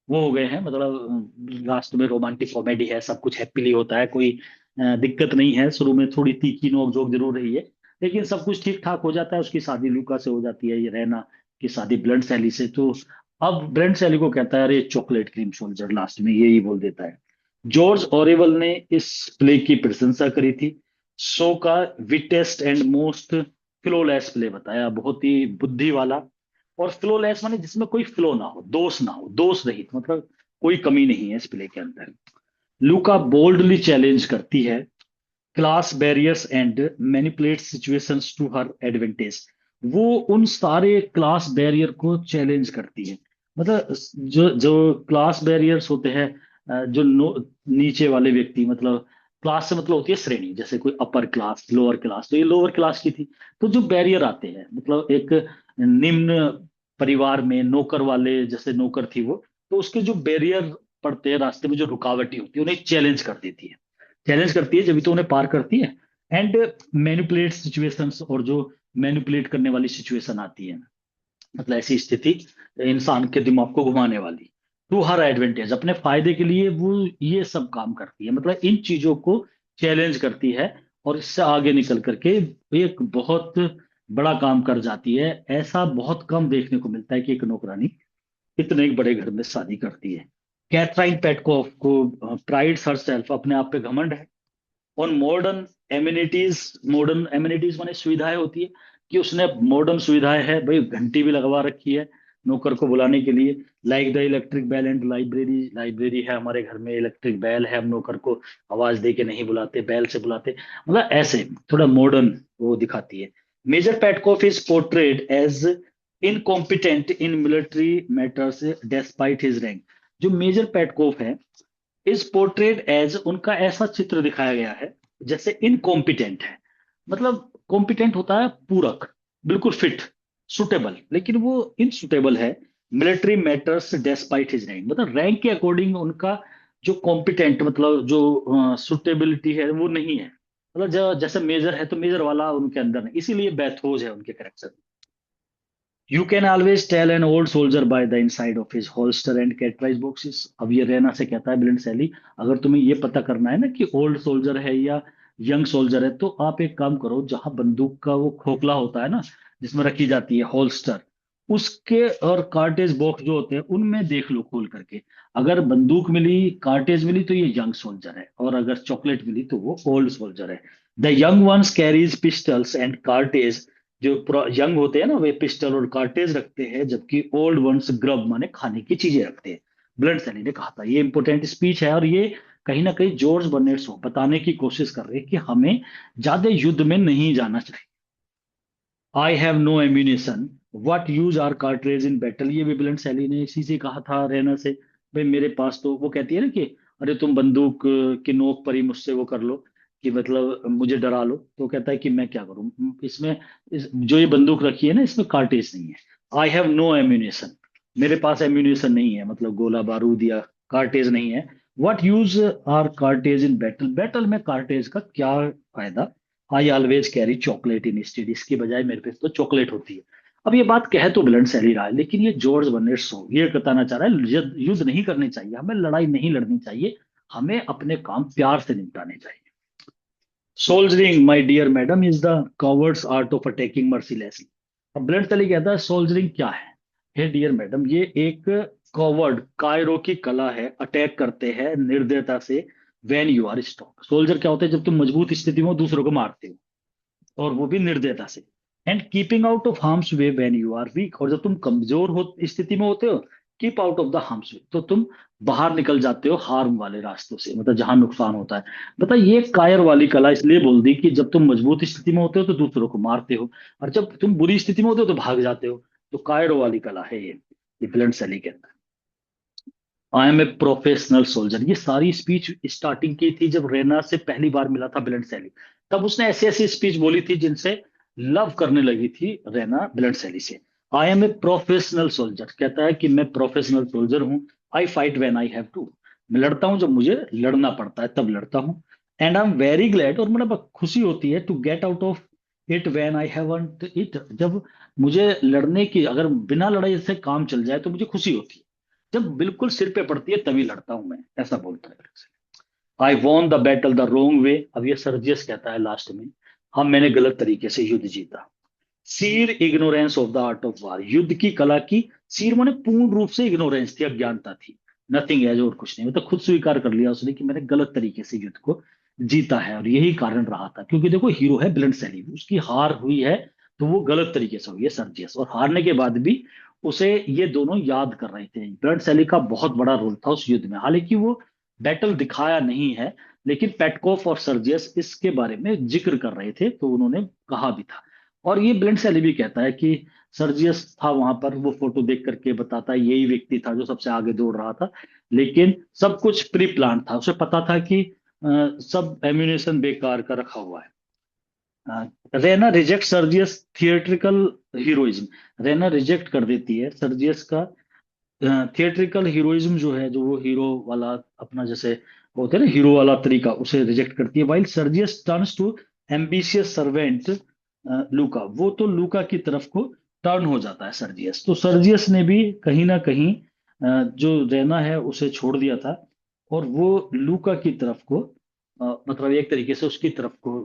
वो हो गए हैं, मतलब लास्ट में रोमांटिक कॉमेडी है, सब कुछ हैप्पीली होता है, कोई दिक्कत नहीं है। शुरू में थोड़ी तीखी नोक जोक जरूर रही है, लेकिन सब कुछ ठीक ठाक हो जाता है। उसकी शादी लूका से हो जाती है, ये रहना की शादी ब्लंट सैली से। तो अब ब्लंट सैली को कहता है अरे चॉकलेट क्रीम सोल्जर, लास्ट में यही बोल देता है। जॉर्ज ऑरेवल ने इस प्ले की प्रशंसा करी थी। शो का विटेस्ट एंड मोस्ट फ्लोलेस प्ले बताया, बहुत ही बुद्धि वाला। और फ्लोलेस माने जिसमें कोई फ्लो ना हो, दोष ना हो, दोष रहित, मतलब कोई कमी नहीं है इस प्ले के अंदर। लूका बोल्डली चैलेंज करती है class barriers and manipulate situations to her advantage. वो उन सारे क्लास बैरियर को चैलेंज करती है। मतलब जो जो क्लास बैरियर्स होते हैं, जो नीचे वाले व्यक्ति, मतलब क्लास से मतलब होती है श्रेणी, जैसे कोई अपर क्लास, लोअर क्लास, तो ये लोअर क्लास की थी। तो जो बैरियर आते हैं, मतलब एक निम्न परिवार में नौकर वाले, जैसे नौकर थी वो, तो उसके जो बैरियर पड़ते हैं रास्ते में, जो रुकावटें होती है, उन्हें चैलेंज कर देती है। चैलेंज करती है जब तो उन्हें पार करती है। एंड मैनिपुलेट सिचुएशंस, और जो मैनिपुलेट करने वाली सिचुएशन आती है, मतलब ऐसी स्थिति इंसान के दिमाग को घुमाने वाली, टू हर एडवांटेज, अपने फायदे के लिए वो ये सब काम करती है। मतलब इन चीजों को चैलेंज करती है और इससे आगे निकल करके एक बहुत बड़ा काम कर जाती है। ऐसा बहुत कम देखने को मिलता है कि एक नौकरानी इतने एक बड़े घर में शादी करती है। कैथराइन पेटकोफ को प्राइड हर सेल्फ, अपने आप पे घमंड है, on modern amenities. Modern amenities माने सुविधाएं होती है, कि उसने मॉडर्न सुविधाएं है भाई, घंटी भी लगवा रखी है नौकर को बुलाने के लिए। Like the electric bell and library, library है हमारे घर में, इलेक्ट्रिक बेल है, हम नौकर को आवाज दे के नहीं बुलाते, बेल से बुलाते, मतलब ऐसे थोड़ा मॉडर्न वो दिखाती है। Major Petkoff is portrayed as incompetent in military matters despite his rank. जो मेजर पेटकोफ है इज पोर्ट्रेड एज, उनका ऐसा चित्र दिखाया गया है जैसे इनकॉम्पिटेंट है। मतलब कॉम्पिटेंट होता है पूरक, बिल्कुल फिट, सुटेबल, लेकिन वो इनसुटेबल है military matters despite his rank. मतलब रैंक के अकॉर्डिंग उनका जो कॉम्पिटेंट, मतलब जो सुटेबिलिटी है वो नहीं है। मतलब जैसे मेजर है तो मेजर वाला उनके अंदर नहीं, इसीलिए बैथोज है उनके character. You can always tell an old soldier by the inside of his holster and cartridge boxes. अब ये रहना से कहता है बिलेंड सैली, अगर तुम्हें ये पता करना है ना कि ओल्ड सोल्जर है या यंग सोल्जर है, तो आप एक काम करो, जहां बंदूक का वो खोखला होता है ना, जिसमें रखी जाती है होल्स्टर, उसके और कार्टेज बॉक्स जो होते हैं उनमें देख लो खोल करके। अगर बंदूक मिली, कार्टेज मिली, तो ये यंग सोल्जर है, और अगर चॉकलेट मिली तो वो ओल्ड सोल्जर है। The young ones carries pistols and cartridge. जो यंग होते हैं ना वे पिस्टल और कार्टेज रखते हैं, जबकि ओल्ड वंस ग्रब माने खाने की चीजें रखते हैं। ब्लड सैली ने कहा था, ये इंपॉर्टेंट स्पीच है, और ये कहीं ना कहीं जॉर्ज बर्नेट्स को बताने की कोशिश कर रहे हैं कि हमें ज्यादा युद्ध में नहीं जाना चाहिए। I have no ammunition, what use are cartridge in battle. ये भी ब्लड सैली ने इसी से कहा था रेना से, भाई मेरे पास तो, वो कहती है ना कि अरे तुम बंदूक की नोक पर ही मुझसे वो कर लो, कि मतलब मुझे डरा लो। तो कहता है कि मैं क्या करूं इसमें, जो ये बंदूक रखी है ना इसमें कार्टेज नहीं है। आई हैव नो एम्यूनेशन, मेरे पास एम्यूनेशन नहीं है, मतलब गोला बारूद या कार्टेज नहीं है। What use are cartridge in battle, battle में कार्टेज का क्या फायदा। I always carry chocolate instead, इसके बजाय मेरे पे तो चॉकलेट होती है। अब ये बात कह तो ब्लंट सैली रहा है, लेकिन ये जॉर्ज बर्नेट शो ये बताना चाह रहा है युद्ध युद्ध नहीं करनी चाहिए, हमें लड़ाई नहीं लड़नी चाहिए, हमें अपने काम प्यार से निपटाने चाहिए। Soldiering my dear madam is the coward's art of attacking mercilessly. अब ब्लंट सैली कहता है सोल्जरिंग क्या है, हे डियर मैडम, ये एक कवर्ड कायरो की कला है, अटैक करते हैं निर्दयता से। When you are strong, soldier क्या होता है, जब तुम मजबूत स्थिति में हो दूसरों को मारते हो, और वो भी निर्दयता से। And keeping out of harm's way when you are weak, और जब तुम कमजोर हो स्थिति में होते हो, keep out of the harm's way, तो तुम बाहर निकल जाते हो हार्म वाले रास्तों से, मतलब जहां नुकसान होता है। बता, ये कायर वाली कला इसलिए बोल दी कि जब तुम मजबूत स्थिति में होते हो तो दूसरों को मारते हो, और जब तुम बुरी स्थिति में होते हो तो भाग जाते हो। तो कायर वाली कला है ये ब्लंट सैली कहता है। I am a professional soldier, ये सारी स्पीच स्टार्टिंग की थी जब रेना से पहली बार मिला था ब्लंट सैली, तब उसने ऐसी ऐसी स्पीच बोली थी जिनसे लव करने लगी थी रेना ब्लंट सैली से। I am a professional soldier, कहता है कि मैं प्रोफेशनल सोल्जर हूँ। I fight when I have to, मैं लड़ता हूँ जब मुझे लड़ना पड़ता है तब लड़ता हूँ। And I am very glad, और मतलब खुशी होती है, to get out of it when I haven't it, जब मुझे लड़ने की, अगर बिना लड़ाई से काम चल जाए तो मुझे खुशी होती है, जब बिल्कुल सिर पे पड़ती है तभी लड़ता हूं मैं, ऐसा बोलता है। I won the battle the wrong way, अब ये सर्जियस कहता है लास्ट में, हाँ मैंने गलत तरीके से युद्ध जीता। Sheer ignorance of the art of war, युद्ध की कला की, सीर माने पूर्ण रूप से इग्नोरेंस थी, अज्ञानता थी। नथिंग एज, और कुछ नहीं, मतलब खुद स्वीकार कर लिया उसने कि मैंने गलत तरीके से युद्ध को जीता है, और यही कारण रहा था, क्योंकि देखो हीरो है ब्लंट सैली, उसकी हार हुई है तो वो गलत तरीके से हुई है सर्जियस, और हारने के बाद भी उसे ये दोनों याद कर रहे थे। ब्लंट सैली का बहुत बड़ा रोल था उस युद्ध में, हालांकि वो बैटल दिखाया नहीं है, लेकिन पेटकोफ और सर्जियस इसके बारे में जिक्र कर रहे थे, तो उन्होंने कहा भी था। और ये ब्लेंड सैली भी कहता है कि सर्जियस था वहां पर, वो फोटो देख करके बताता है यही व्यक्ति था जो सबसे आगे दौड़ रहा था, लेकिन सब कुछ प्री प्लान था, उसे पता था कि सब एम्यूनेशन बेकार का रखा हुआ है। Raina reject Sergius theatrical heroism, Raina reject कर देती है सर्जियस का थिएट्रिकल हीरोइज्म, जो है जो वो हीरो वाला अपना जैसे होते हैं ना हीरो वाला तरीका, उसे रिजेक्ट करती है। While Sergius turns to ambitious servant Louka, वो तो लूका की तरफ को टर्न हो जाता है सर्जियस, तो सर्जियस ने भी कहीं ना कहीं जो रेना है उसे छोड़ दिया था, और वो लूका की तरफ को मतलब एक तरीके से उसकी तरफ को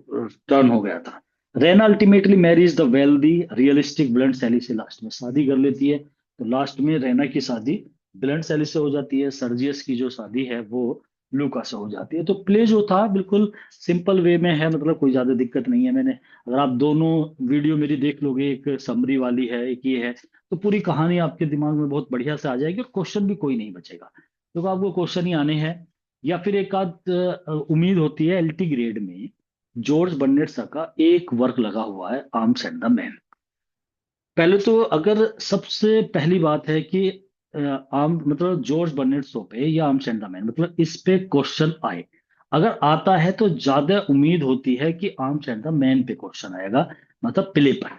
टर्न हो गया था। Raina ultimately marries the wealthy realistic Bluntschli से लास्ट में शादी कर लेती है। तो लास्ट में रेना की शादी ब्लंट सैली से हो जाती है, सर्जियस की जो शादी है वो लूका से हो जाती है। तो प्ले जो था बिल्कुल सिंपल वे में है, मतलब कोई ज्यादा दिक्कत नहीं है। मैंने, अगर आप दोनों वीडियो मेरी देख लोगे, एक समरी वाली है एक ये है, तो पूरी कहानी आपके दिमाग में बहुत बढ़िया से आ जाएगी और क्वेश्चन भी कोई नहीं बचेगा, तो आपको क्वेश्चन ही आने हैं। या फिर एक आध उम्मीद होती है एलटी ग्रेड में जॉर्ज बर्नेट सा का एक वर्क लगा हुआ है, आर्म्स एंड द मैन। पहले तो अगर सबसे पहली बात है कि आम मतलब जॉर्ज बर्नेट शो पे या आर्म्स एंड द मैन, मतलब इस पे क्वेश्चन आए, अगर आता है तो ज्यादा उम्मीद होती है कि आर्म्स एंड द मैन पे क्वेश्चन आएगा, मतलब प्ले पर।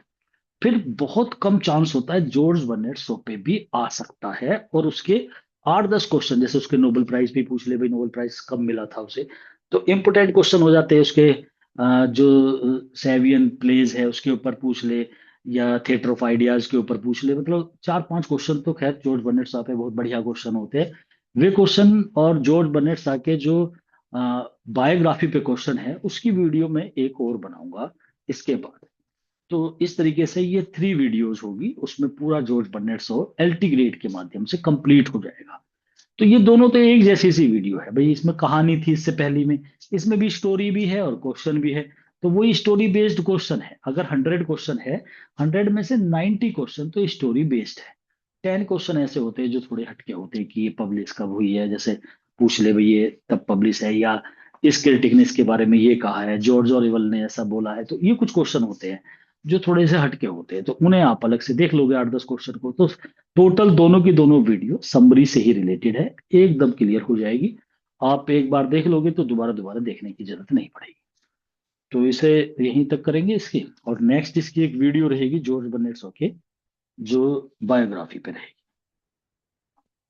फिर बहुत कम चांस होता है जॉर्ज बर्नेट शो पे भी आ सकता है, और उसके 8-10 क्वेश्चन, जैसे उसके नोबेल प्राइज भी पूछ ले भाई, नोबेल प्राइज कब मिला था उसे, तो इम्पोर्टेंट क्वेश्चन हो जाते हैं उसके। जो सेवियन प्लेज है उसके ऊपर पूछ ले, या थिएटर ऑफ आइडियाज के ऊपर पूछ ले, मतलब 4-5 क्वेश्चन तो खैर जॉर्ज बर्नेट शाह पे बहुत बढ़िया क्वेश्चन होते हैं। वे क्वेश्चन और जॉर्ज बर्नेट शाह के जो बायोग्राफी पे क्वेश्चन है उसकी वीडियो में एक और बनाऊंगा इसके बाद। तो इस तरीके से ये 3 वीडियोज होगी, उसमें पूरा जॉर्ज बर्नेट शो एलटी ग्रेड के माध्यम से कंप्लीट हो जाएगा। तो ये दोनों तो एक जैसी सी वीडियो है भाई, इसमें कहानी थी इससे पहले में, इसमें भी स्टोरी भी है और क्वेश्चन भी है। तो वही स्टोरी बेस्ड क्वेश्चन है, अगर 100 क्वेश्चन है, 100 में से 90 क्वेश्चन तो स्टोरी बेस्ड है। 10 क्वेश्चन ऐसे होते हैं जो थोड़े हटके होते हैं कि ये पब्लिश कब हुई है, जैसे पूछ ले भाई ये तब पब्लिश है, या इस क्रिटिक ने इसके बारे में ये कहा है, जॉर्ज ऑरिवल ने ऐसा बोला है। तो ये कुछ क्वेश्चन होते हैं जो थोड़े से हटके होते हैं, तो उन्हें आप अलग से देख लोगे 8-10 क्वेश्चन को, तो टोटल दोनों की दोनों वीडियो समरी से ही रिलेटेड है, एकदम क्लियर हो जाएगी। आप एक बार देख लोगे तो दोबारा दोबारा देखने की जरूरत नहीं पड़ेगी। तो इसे यहीं तक करेंगे इसकी, और नेक्स्ट इसकी एक वीडियो रहेगी जॉर्ज बर्नेट शॉ के, जो बायोग्राफी पे रहेगी।